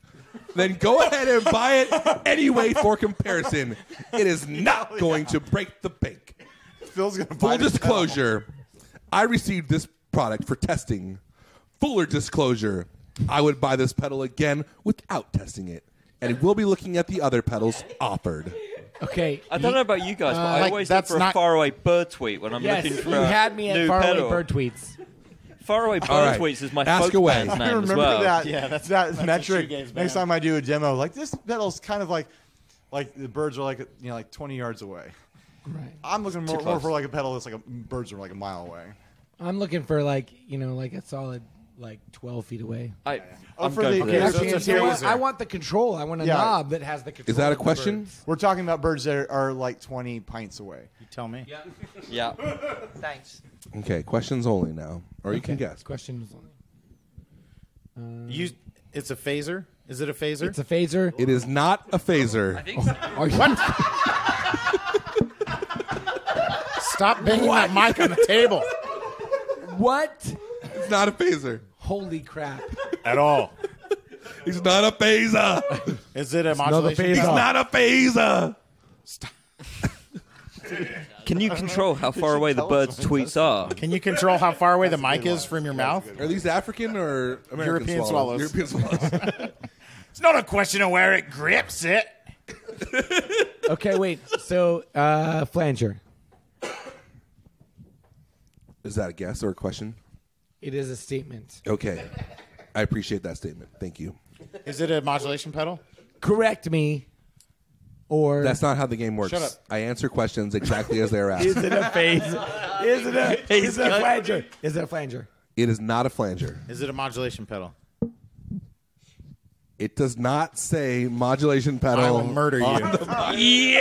then go ahead and buy it anyway for comparison. It is not going to break the bank. Phil's gonna Full buy this disclosure, I received this product for testing. Fuller disclosure, I would buy this pedal again without testing it. And we'll be looking at the other pedals offered. Okay. I don't know about you guys, but I like, always look that's for a not- faraway bird tweet when I'm Yes, looking for you a had me at new faraway pedal. bird tweets. Faraway bird right. tweets is my Ask folk away. band's I name as remember well. that. Yeah, that a metric. shoegaze Next band. time I do a demo, like this pedal's kind of like the birds are like 20 yards away. Right. I'm looking more close. for like a pedal that's birds are like a mile away. I'm looking for like a solid 12 feet away. I'm for going the- for this. okay, so it's a You know what? phaser. I want the control. I want a Yeah. knob that has the control. Is that a of the question? birds. We're talking about birds that are like 20 pints away. You tell me. Yeah. Thanks. Okay, questions only now. Or you can guess. Question was only. It's a phaser. Is it a phaser? It's a phaser. It is not a phaser. Are you, Stop banging that mic on the table. what? It's not a phaser. Holy crap! At all. He's not a phaser. Is it a not a modulation? phaser. He's not a phaser. Can you control how far away the bird's tweets are? Can you control how far away the mic is from your mouth? Are these African or American European swallows. European swallows. It's not a question of where it grips it. Okay, wait. So, flanger. Is that a guess or a question? It is a statement. Okay. I appreciate that statement. Thank you. Is it a modulation pedal? Correct me. Or That's not how the game works. Shut up. I answer questions exactly as they are asked. is it a phaser? Is it a flanger? Is it a flanger? It is not a flanger. Is it a modulation pedal? It does not say modulation pedal. I will murder you.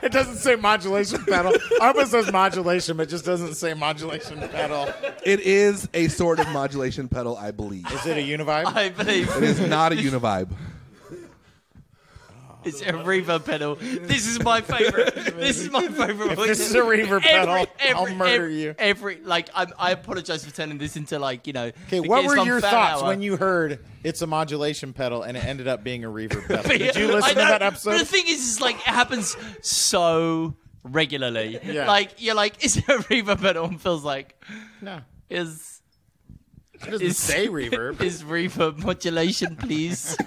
It doesn't say modulation pedal. I hope it says modulation, but it just doesn't say modulation pedal. It is a sort of modulation pedal, I believe. Is it a univibe? I believe It is not a univibe. it's a reverb pedal. This is my favorite. This is my favorite. If this is a reverb pedal, I'll murder you. I apologize for turning this into Okay, the what were Gears your Fan thoughts Hour. when you heard it's a modulation pedal and it ended up being a reverb pedal? Did you I listen to know, that But episode? the thing is it happens so regularly. Yeah. You're like, is it a reverb pedal? And Phil's like, No. It doesn't say reverb. Is reverb modulation, please?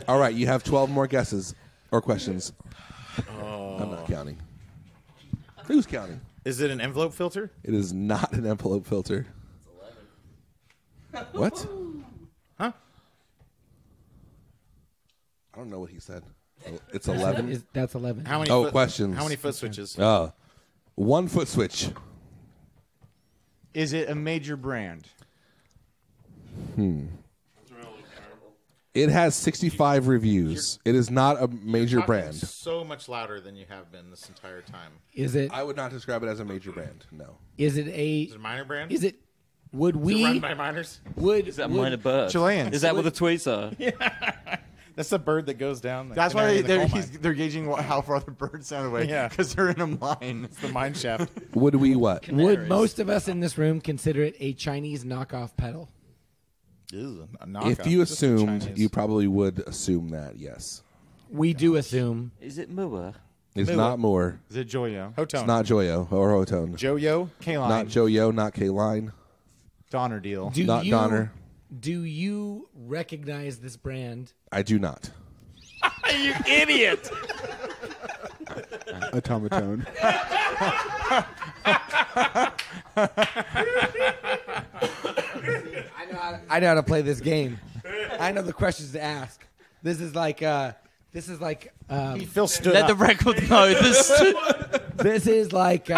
All right, you have 12 more guesses or questions. I'm not counting. Who's counting? Is it an envelope filter? It is not an envelope filter. What? Huh? I don't know what he said. It's 11. That's 11. How many? Oh, questions. How many foot switches? 1 foot switch. Is it a major brand? It has 65 reviews. It is not a major Talking brand. So much louder than you have been this entire time. Is it? I would not describe it as a major brand. No. Is it a? Is it a minor brand? Is it? Would Is it we? run by miners? Would Is that would, minor bird? Chileans. Is that what the tweets are? That's the bird that goes down. That's canary why in the coal mine. they're gauging how far the birds sound away. Yeah. Because they're in a mine. It's the mine shaft. Would we what? Would most of us in this room consider it a Chinese knockoff pedal? Ew, a If knockoff. you Just assumed, Chinese. you probably would assume that, yes. We do assume. Is it Mua? It's Moo. not Moore. Is it Joyo? Hotone. It's not Joyo or Hotone. Joyo. K-Line. Not Joyo, not K-Line. Donner deal. Do Not you, Donner. Do you recognize this brand? I do not. You idiot! Automaton. I know how to play this game. I know the questions to ask. This is like. Phil stood Let up. the record know this. This is like.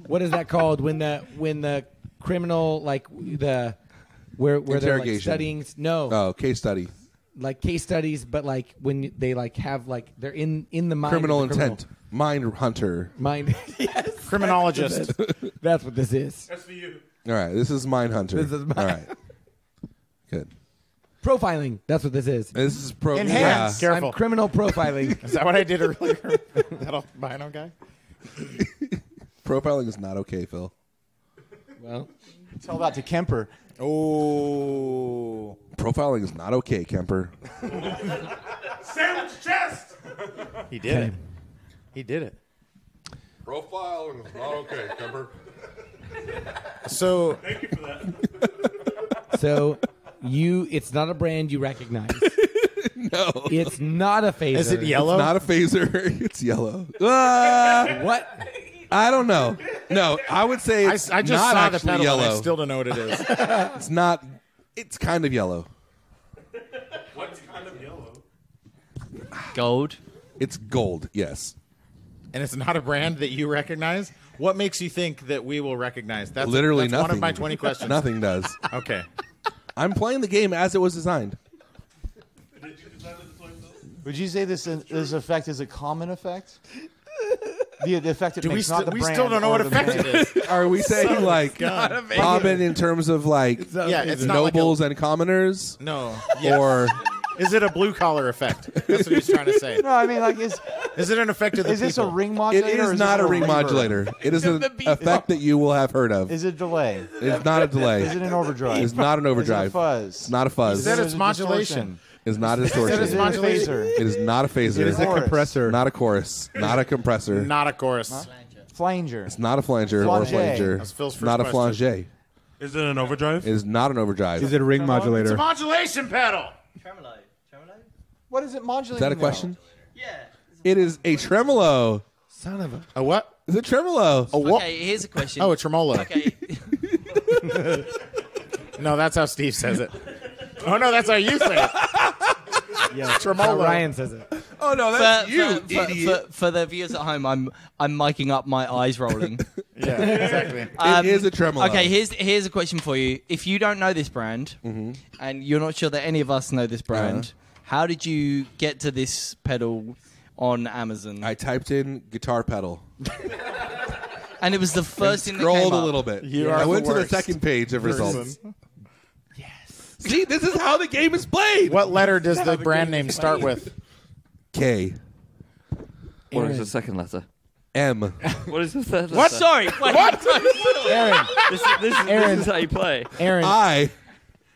What is that called when the criminal like the where they're like Interrogation. studying? No, Oh, case study. like case studies, but like when they like have like they're in the mind. Criminal of the intent. Mind hunter. Mind. Yes. Criminologist. That's what this is. That's for you. All right, this is Mind Hunter. This is All right. Good. Profiling. That's what this is. This is pro. Enhance. Yeah. Careful. I'm criminal profiling. Is that what I did earlier? That albino guy? Profiling is not okay, Phil. Well, Tell that to Kemper. Oh. Profiling is not okay, Kemper. Sandwich chest. He did Okay. it. He did it. Profiling is not okay, Kemper. So, Thank you for that. so it's not a brand you recognize. No. It's not a phaser. is it yellow? It's not a phaser. It's yellow. Ah, What? I don't know. No, I would say I it's just not saw the actually pedal yellow. and I still don't know what it is. It's not. It's kind of yellow. What kind of yellow? Gold. It's gold. Yes. And it's not a brand that you recognize? What makes you think that we will recognize? That's Literally that's nothing. one of my 20 questions. Nothing does. Okay. I'm playing the game as it was designed. Did you design it this way, Phil? Would you say this effect is a common effect? The effect it Do we, makes, not the we brand still don't know or what the effect brand. it is. Are we saying like common in terms of like Yeah, it's not like nobles and commoners, No. Yes. or Is it a blue collar effect? That's what he was trying to say. No, I mean, like, Is it an effect of the is this a people? ring it modulator? or is is not this a ring reverb? modulator. It is an effect that you will have heard of. Is it delay? It's not a delay. Is it an overdrive? It's not an Is it a overdrive. fuzz? It's not a He fuzz. said Is it's it a modulation. distortion? It's not a Is distortion. it Is it a phaser? It is not a phaser. It is a Chorus. compressor. Not a chorus. Not a compressor. Not a chorus. Flanger. It's not a flanger or a Flanger. flanger. That's Phil's first Not a question. flanger. Is it an overdrive? It is not an overdrive. Is it a ring modulator? Modulation pedal. Tremolo. Tremolo? What is it modulating? Is that a now? question? Yeah. It is a tremolo. Son of a. A what? It's a tremolo. A what? Okay, here's a question. Oh, a tremolo. Okay. No, that's how Steve says it. Oh, no, that's how you say it. Yeah, Tremolo. Ryan says it. Oh no, that's you, idiot. For the viewers at home, I'm miking up my eyes rolling. Yeah, exactly. It is a tremolo. Okay, here's a question for you. If you don't know this brand, and you're not sure that any of us know this brand, How did you get to this pedal on Amazon? I typed in guitar pedal. And it was the first thing that Scrolled came a up. little bit. You are I the went to the worst second page of results. person. See, this is how the game is played. What letter does the brand name start with? K. What is the second letter? M. What is the third letter? What? Sorry. What? Aaron, This is how you play. Aaron, I.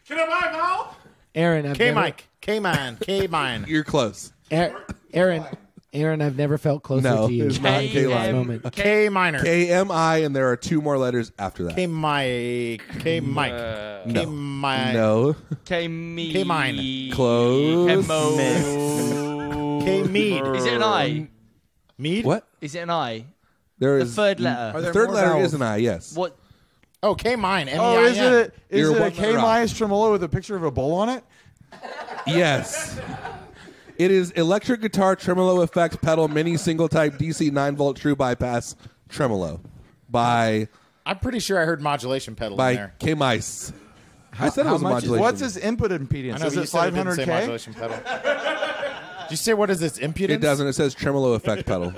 Can I buy Val? Aaron. I've K never- Mike. K mine. K mine. You're close. Aaron, I've never felt closer No, to you it's not than K this line. moment. K minor. K-M-I, and there are 2 more letters after that. K Mike. K Mike. K Mike. No. K-me. K-mine. Close. K-mo. K Mead. Is it an I? Mead? What? Is it an I? There The is third letter. The third letter is an I, yes. What? Oh, K mine. Oh, is it You're a one K letter off. minus tremolo with a picture of a bull on it? Yes. It is electric guitar tremolo effect pedal mini single type DC 9-volt true bypass tremolo by I'm pretty sure I heard modulation pedal in there. K-Mice. I said it was a How much? modulation. What's his input I impedance? know, Is but you it said it didn't say 500K? modulation pedal. Did you say what is its impedance? It doesn't. It says tremolo effect pedal.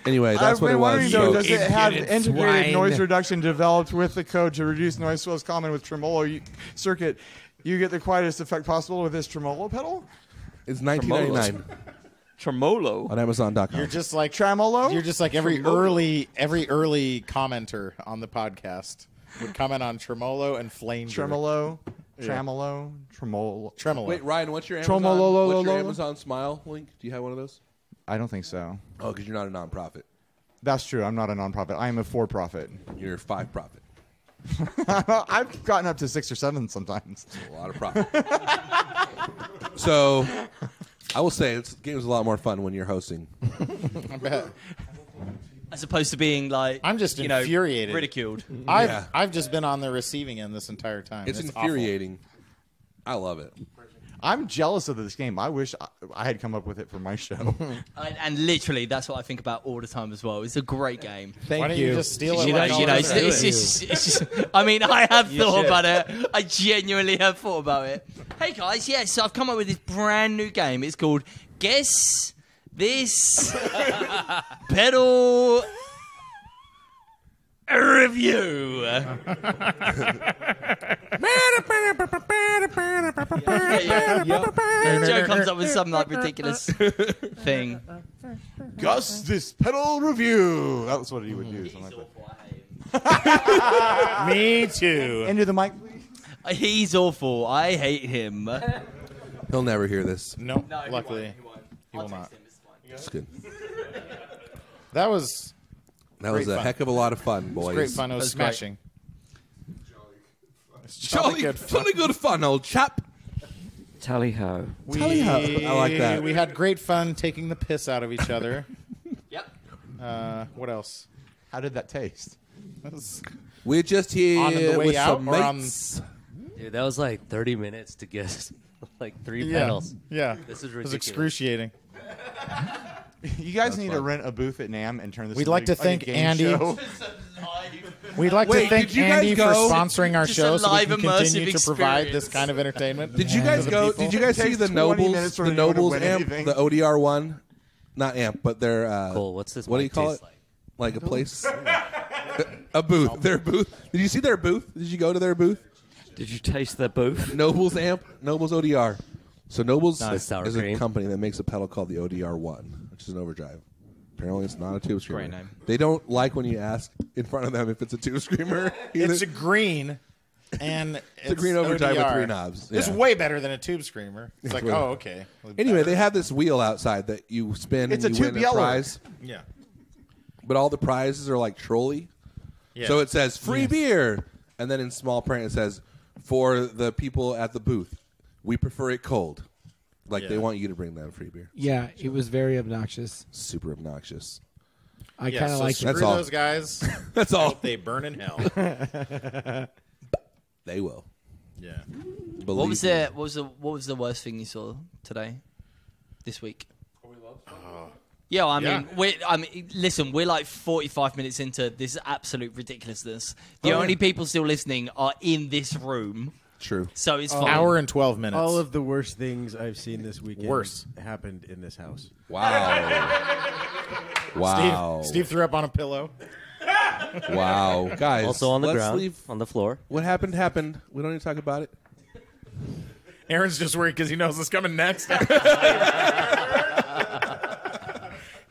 Anyway, that's I've what been it was. wondering, though, So- does it have integrated swine. noise reduction developed with the code to reduce noise flows common with tremolo circuit? You get the quietest effect possible with this tremolo pedal? It's $19.99 Tremolo. on Amazon.com. You're just like Tremolo? You're just like every early commenter on the podcast would comment on tremolo and flame. Tremolo. Tremolo. Tremolo. Tremolo. Wait, Ryan, what's your Amazon, Tremolo- what's your Amazon Smile link? Do you have one of those? I don't think so. Oh, because you're not a nonprofit. That's true. I'm not a nonprofit. I am a for-profit. You're a 5-profit. I've gotten up to 6 or 7 sometimes. A lot of profit. So, I will say, this game is a lot more fun when you're hosting. I bet. As opposed to being like, I'm just you know, infuriated. ridiculed. I've just been on the receiving end this entire time. It's awful. infuriating. I love it. I'm jealous of this game. I wish I had come up with it for my show. And literally, that's what I think about all the time as well. It's a great game. Why don't you just steal it? You know, like all it's the others? just. I mean, I have thought about it. I genuinely have thought about it. Hey guys, so I've come up with this brand new game. It's called Guess This Pedal Review. Joe comes up with some like ridiculous thing. Gus, this pedal review. That was what he would do. Something like that. Me too. Into the mic, please. He's awful. I hate him. He'll never hear this. No, luckily he will not. It's good. That was That was Great a fun. heck of a lot of fun, boys. great fun. It was was great. smashing. Jolly good fun, old chap. Tally ho. Tally-ho. I like that. We had great fun taking the piss out of each other. Yep. What else? How did that taste? That was- We're just here On the way with out some or on- mates. Dude, that was like 30 minutes to get like 3 pedals. Yeah. This is It was ridiculous. excruciating. You guys need to rent a booth at NAMM and turn this. We'd into like to a thank game Andy. show. We'd like Wait, to thank did you guys Andy for go- sponsoring our Just show a so we live can immersive continue to provide experience. this kind of entertainment. Did you guys to the go? people. Did you guys It see takes the 20 Nobles? minutes for The anyone to Nobles win amp, anything. the ODR1, not amp, but their Cole, what's this What do you mic call it? taste Like a place, a booth. Their booth. Did you see their booth? Did you go to their booth? Did you taste their booth? Nobles amp, Nobles ODR. So Nobles Not a is sour a cream. company that makes a pedal called the ODR1, which is an overdrive. Apparently, it's not a tube screamer. Great name. They don't like when you ask in front of them if it's a tube screamer. either. It's a green, and it's a green overdrive with ODR. 3 knobs. It's Yeah. way better than a tube screamer. It's like, way oh, better. okay. Anyway, they have this wheel outside that you spin It's and a you tube win a yeller. prize. Yeah. But all the prizes are like trolley. Yeah. So it says free beer, and then in small print it says for the people at the booth, we prefer it cold. Like they Yeah. want you to bring them free beer. Yeah, it was very obnoxious. Super obnoxious. I Yeah, kind of so liked screw it. That's all. those guys. That's all. They burn in hell. They will. Yeah. What Believe was me. the what was the worst thing you saw today, this week? Yeah, I mean, listen, we're like 45 minutes into this absolute ridiculousness. The only people still listening are in this room. True. So it's fine. Hour and 12 minutes. All of the worst things I've seen this weekend Worse. happened in this house. Wow. Wow. Steve threw up on a pillow. Wow. Guys. Also on the let's ground, leave. on the floor. What happened happened. We don't need to talk about it. Aaron's just worried because he knows what's coming next. He's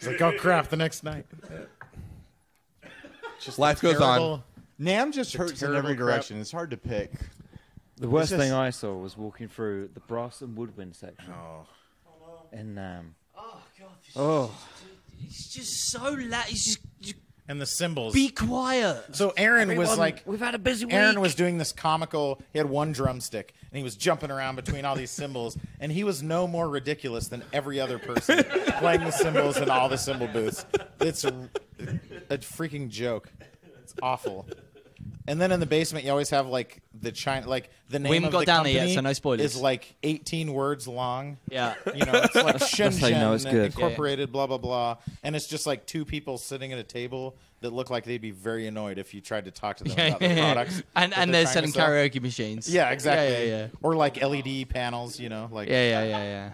like, oh, crap, the next night. Just Life goes on. Nam just hurts in terrible every crap. direction. It's hard to pick. The worst It's just- thing I saw was walking through the brass and woodwind section. And It's just so loud. It's just And the cymbals. be quiet. So Aaron was like, we've had a busy week. Aaron was doing this comical. He had one drumstick, and he was jumping around between all these cymbals, and he was no more ridiculous than every other person playing the cymbals in all the cymbal booths. It's a freaking joke. It's awful. And then in the basement, you always have like the the name We haven't of got the down there company yet, so no spoilers. is like 18 words long. Yeah. You know, it's like That's how you know it's good. Incorporated, blah, blah, blah. And it's just like two people sitting at a table that look like they'd be very annoyed if you tried to talk to them about the products. and that they're trying selling to sell. karaoke machines. Yeah, exactly. Yeah. Or like LED panels, you know. Like Yeah.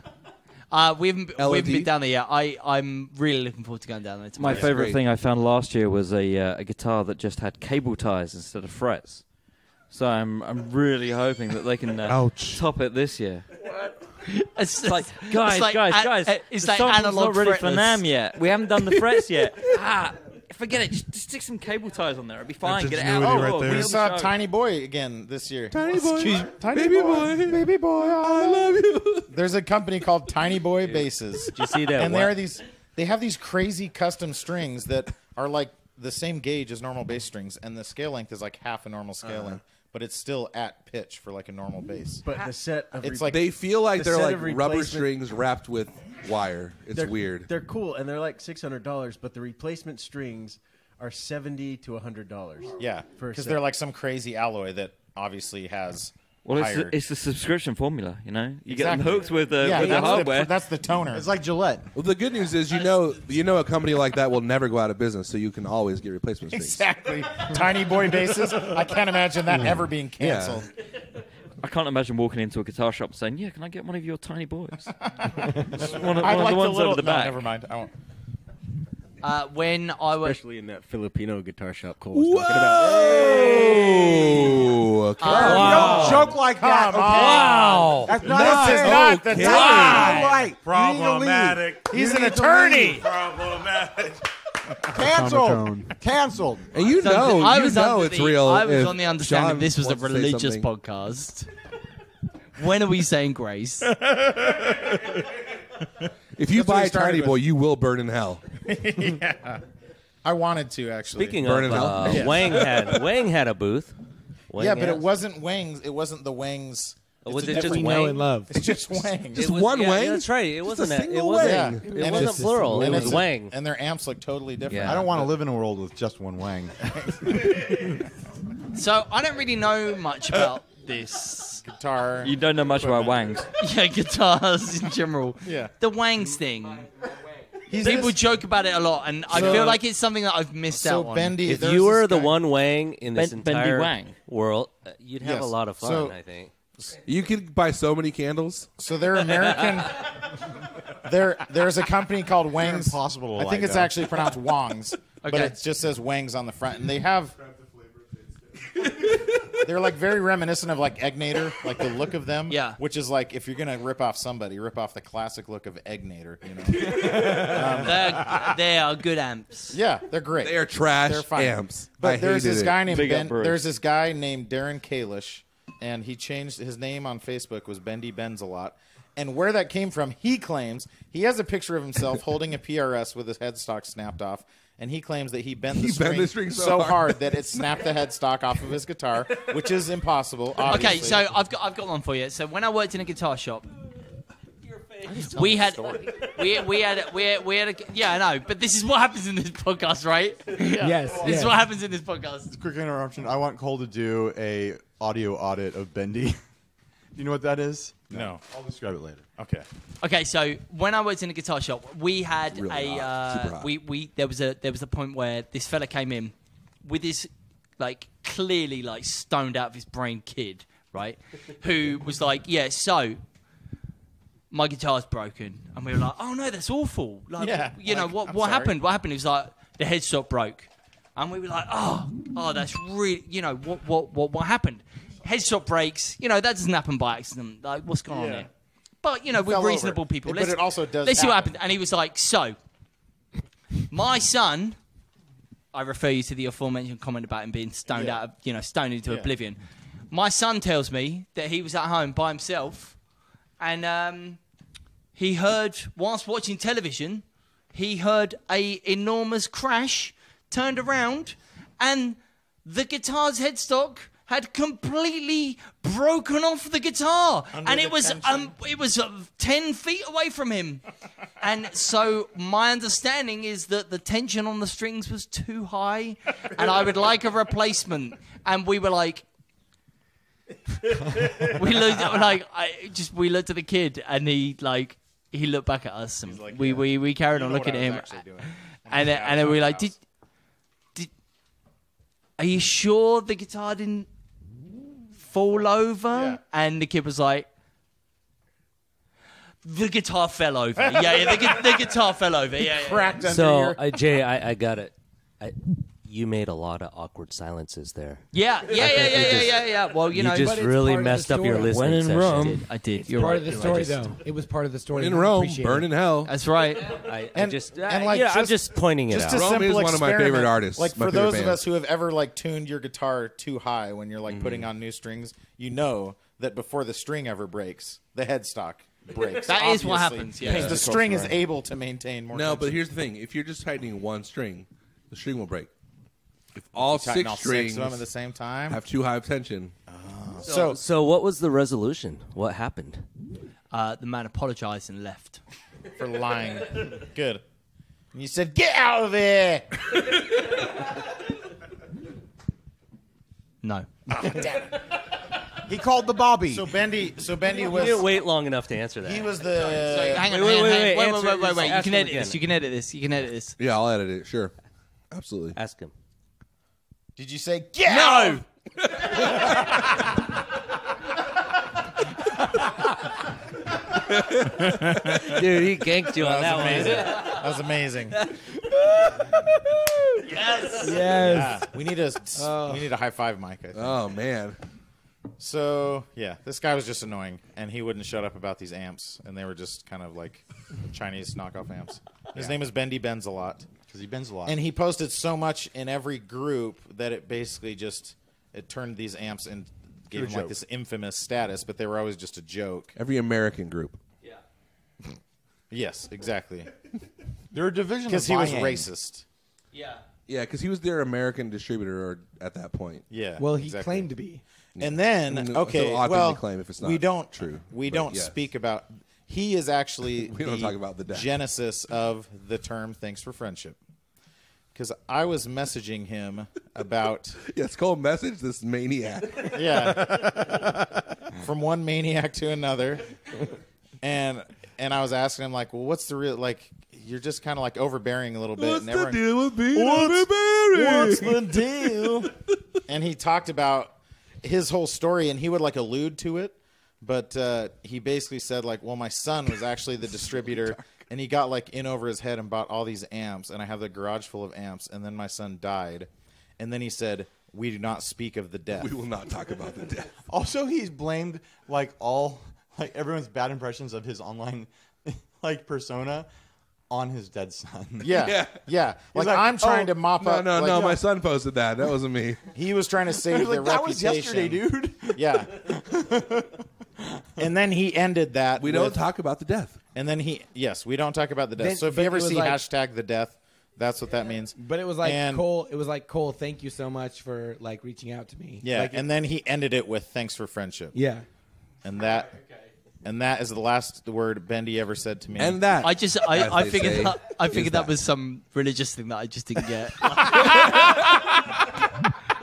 We haven't been down there yet. I'm really looking forward to going down there tomorrow. My favourite great. thing I found last year was a guitar that just had cable ties instead of frets. So I'm really hoping that they can top it this year. It's Like, guys, It's the like sample's analog not ready for fretless. NAM yet. We haven't done the frets yet. Forget it. Just stick some cable ties on there. It'll be fine. That's Get it out. ingenuity right Oh, there. we we saw Tiny Boy again this year. Tiny boy. Baby boy, I love you. There's a company called Tiny Boy Basses. Did you see that? And they have these crazy custom strings that are like the same gauge as normal bass strings, and the scale length is like half a normal scale length, but it's still at pitch for like a normal bass. But the set of It's like They feel like The they're set like of rubber replacement- strings wrapped with wire. It's they're weird. They're cool and they're like $600, but the replacement strings are $70 to $100. yeah, for a because set. they're like some crazy alloy that obviously has Well, higher. it's the subscription formula, you know. You get Exactly. them hooked with the that's hardware. that's the toner. It's like Gillette. Well, the good news is you know a company like that will never go out of business, so you can always get replacement strings. Exactly. Tiny Boy Basses. I can't imagine that ever being canceled. I can't imagine walking into a guitar shop saying, "Yeah, can I get one of your tiny boys?" Just one of I'd the like ones little. over the No, back. never mind. I won't. When I was Especially in that Filipino guitar shop Cole was talking about. Oh, okay. Don't joke like that. Okay? wow, That's not This is okay. not the Okay. time. Right. You need to leave. Problematic. He's You an need to attorney. leave. Problematic. Canceled. Canceled. And you know, I was under it's the, real. I was if on the understanding Sean this was a wants to say religious something. podcast. When are we saying grace? If you That's what buy we a started tiny with. boy, you will burn in hell. Yeah. I wanted to actually. Speaking Burn of, it out. Yeah. Wang had a booth. Wang yeah, but has- it wasn't Wangs. It wasn't the Wangs. Oh, was It's a it just different- We know Wang? and love. It's just Wangs. Just It was- one yeah, Wang? yeah, that's right. It wasn't. a It single wasn't. Yeah. Wang. It And wasn't it's- plural. It and was it's- Wang. And their amps look totally different. Yeah. I don't want to live in a world with just one Wang. So I don't really know much about this. Guitar. You don't know much about wangs. Yeah, guitars in general. Yeah. The Wangs thing. He's People this- joke about it a lot, and I So- feel like it's something that I've missed so out on. Bendy. If there's you were this the guy- one Wang in this Bendy entire Wang. world, you'd have Yes. a lot of fun. So- I think. You could buy so many candles. So they're American. There's a company called Wangs. impossible to I think light it's down. actually pronounced Wongs, but Okay. it just says Wangs on the front, and they have. They're like very reminiscent of like Egnator, like the look of them. Yeah. Which is like if you're gonna rip off somebody, rip off the classic look of Egnator. You know. They are good amps. Yeah, they're great. They are trash They're fine. amps. But I there's hated this it. guy named Big up Ben. Bruce. There's this guy named Darren Kalish, and he changed his name on Facebook was Bendy Benz a lot. And where that came from, he claims he has a picture of himself holding a PRS with his headstock snapped off, and he claims that he bent the string so hard that it snapped the headstock off of his guitar, which is impossible. Obviously. Okay, so I've got one for you. So when I worked in a guitar shop, we had yeah, I know, but this is what happens in this podcast, right? Yes. This yes. is what happens in this podcast. Quick interruption. I want Cole to do a audio audit of Bendy. Do you know what that is? No. I'll describe it later. Okay. Okay, so when I worked in a guitar shop, we had Really hot, super hot. we there was a point where this fella came in with this like clearly like stoned out of his brain kid right? Who was like, yeah, so my guitar's broken, and we were like, oh no, that's awful. Like, you know what happened? What happened? It was like the headstock broke, and we were like, oh, that's really, you know, what happened? Headstock breaks, you know, that doesn't happen by accident. Like, what's going on here? But you know, we're reasonable people. But it also does. Let's see what happened. And he was like, so my son. I refer you to the aforementioned comment about him being stoned out of, you know, stoned into oblivion. My son tells me that he was at home by himself, and he heard, whilst watching television, he heard a enormous crash, turned around, and the guitar's headstock had completely broken off the guitar, and it was 10 feet away from him. And so my understanding is that the tension on the strings was too high, and I would like a replacement. And we were like, we looked at the kid, and he looked back at us, and like, we carried on looking at him, and then we were like, did are you sure the guitar didn't fall over? Yeah. And the kid was like, the guitar fell over. The guitar fell over. Cracked under so, Jay, I got it. You made a lot of awkward silences there. Yeah. Well, you know, you just really messed up your listening When in session. Rome. I did. It's part of the story, though. It was part of the story. In Rome, burn in hell. That's right. I'm just pointing it out. Rome is one of my favorite artists. Like for those of us who have ever like tuned your guitar too high when you're like putting on new strings, you know that before the string ever breaks, the headstock breaks. That is what happens. Yeah. Because the string is able to maintain more. No, but here's the thing: if you're just tightening one string, the string will break. If all six strings of them at the same time have too high of tension. So what was the resolution? What happened? The man apologized and left. For lying. Good. And you said, get out of here! No. Oh, damn it. He called the Bobby. So Bendy was... You didn't wait long enough to answer that. He was the... Hang on, wait. You can edit this. You can edit this. Yeah, I'll edit it. Sure. Absolutely. Ask him. Did you say, get out? Dude, he ganked you on that one. That was amazing. Yes. Yeah. We need a high five mic, I think. Oh, man. So, yeah, this guy was just annoying, and he wouldn't shut up about these amps, and they were just kind of like Chinese knockoff amps. His name is Bendy Bends a lot. Because he bends a lot. And he posted so much in every group that it basically it turned these amps and gave them like this infamous status, but they were always just a joke. Every American group. Yeah. Yes, exactly. They're a division because he was racist. Yeah. Yeah, because he was their American distributor at that point. Yeah. Well, he claimed to be. And then, claim if it's not we don't true. We don't speak about. He is actually we don't talk about the death. Genesis of the term "thanks for friendship." Because I was messaging him about. Yes, Cole messaged this maniac. Yeah. From one maniac to another, and I was asking him like, well, what's the real like? You're just kind of like overbearing a little bit. What's and the deal with being overbearing? What's the deal? And he talked about his whole story, and he would like allude to it. But he basically said, like, well, my son was actually the distributor, and he got, like, in over his head and bought all these amps, and I have the garage full of amps, and then my son died. And then he said, we do not speak of the death. We will not talk about the death. Also, he's blamed, like, everyone's bad impressions of his online, like, persona on his dead son. Yeah. Like, I'm trying to mop up. No, my son posted that. That wasn't me. He was trying to save their that reputation. Was yesterday, dude. Yeah. And then he ended that. We don't talk about the death. And then we don't talk about the death. So if you ever see hashtag the death, that's what that means. But it was like Cole. It was like Cole. Thank you so much for like reaching out to me. Yeah. Like, and then he ended it with thanks for friendship. Yeah. And that is the last word Bendy ever said to me. And that I figured that was some religious thing that I just didn't get.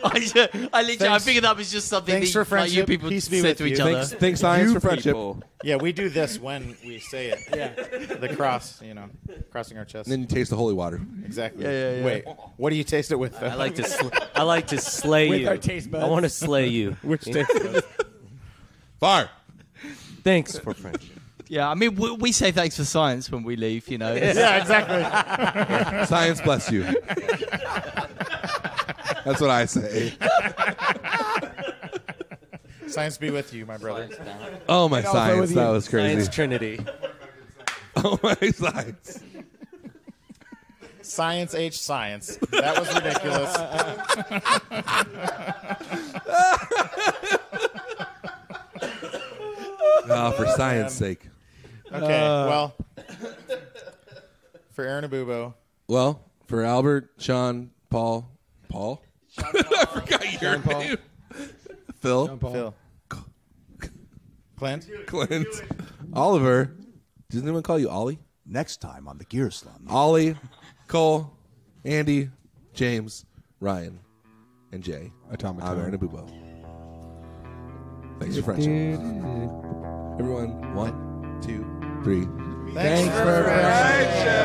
I figured that was just something thanks for friendship. You people said to each other. Thanks science for friendship. Yeah, we do this when we say it. Yeah. The cross, crossing our chest. And then you taste the holy water. Exactly. Yeah. Wait, what do you taste it with? I like to slay you. With our taste buds. I want to slay you. Which taste buds? Far. Thanks for friendship. Yeah, I mean, we say thanks for science when we leave, you know. Yeah, exactly. Science bless you. That's what I say. Science be with you, my brother. Oh, my And also science. with you. That was crazy. Science Trinity. Oh, my science. Science H science. That was ridiculous. For science sake. Okay, well, for Aaron Abubo, Well, for Albert, Sean, Paul. I forgot your name. Phil. John Paul. Phil, Clint, Clint. Oliver. Does anyone call you Ollie? Next time on the Gear Slum. Ollie, Cole, Andy, James, Ryan, and Jay. Atomic I'm Tone. Aaron Abubo. Thanks for friendship. Everyone, 1, 2, 3. thanks for friendship.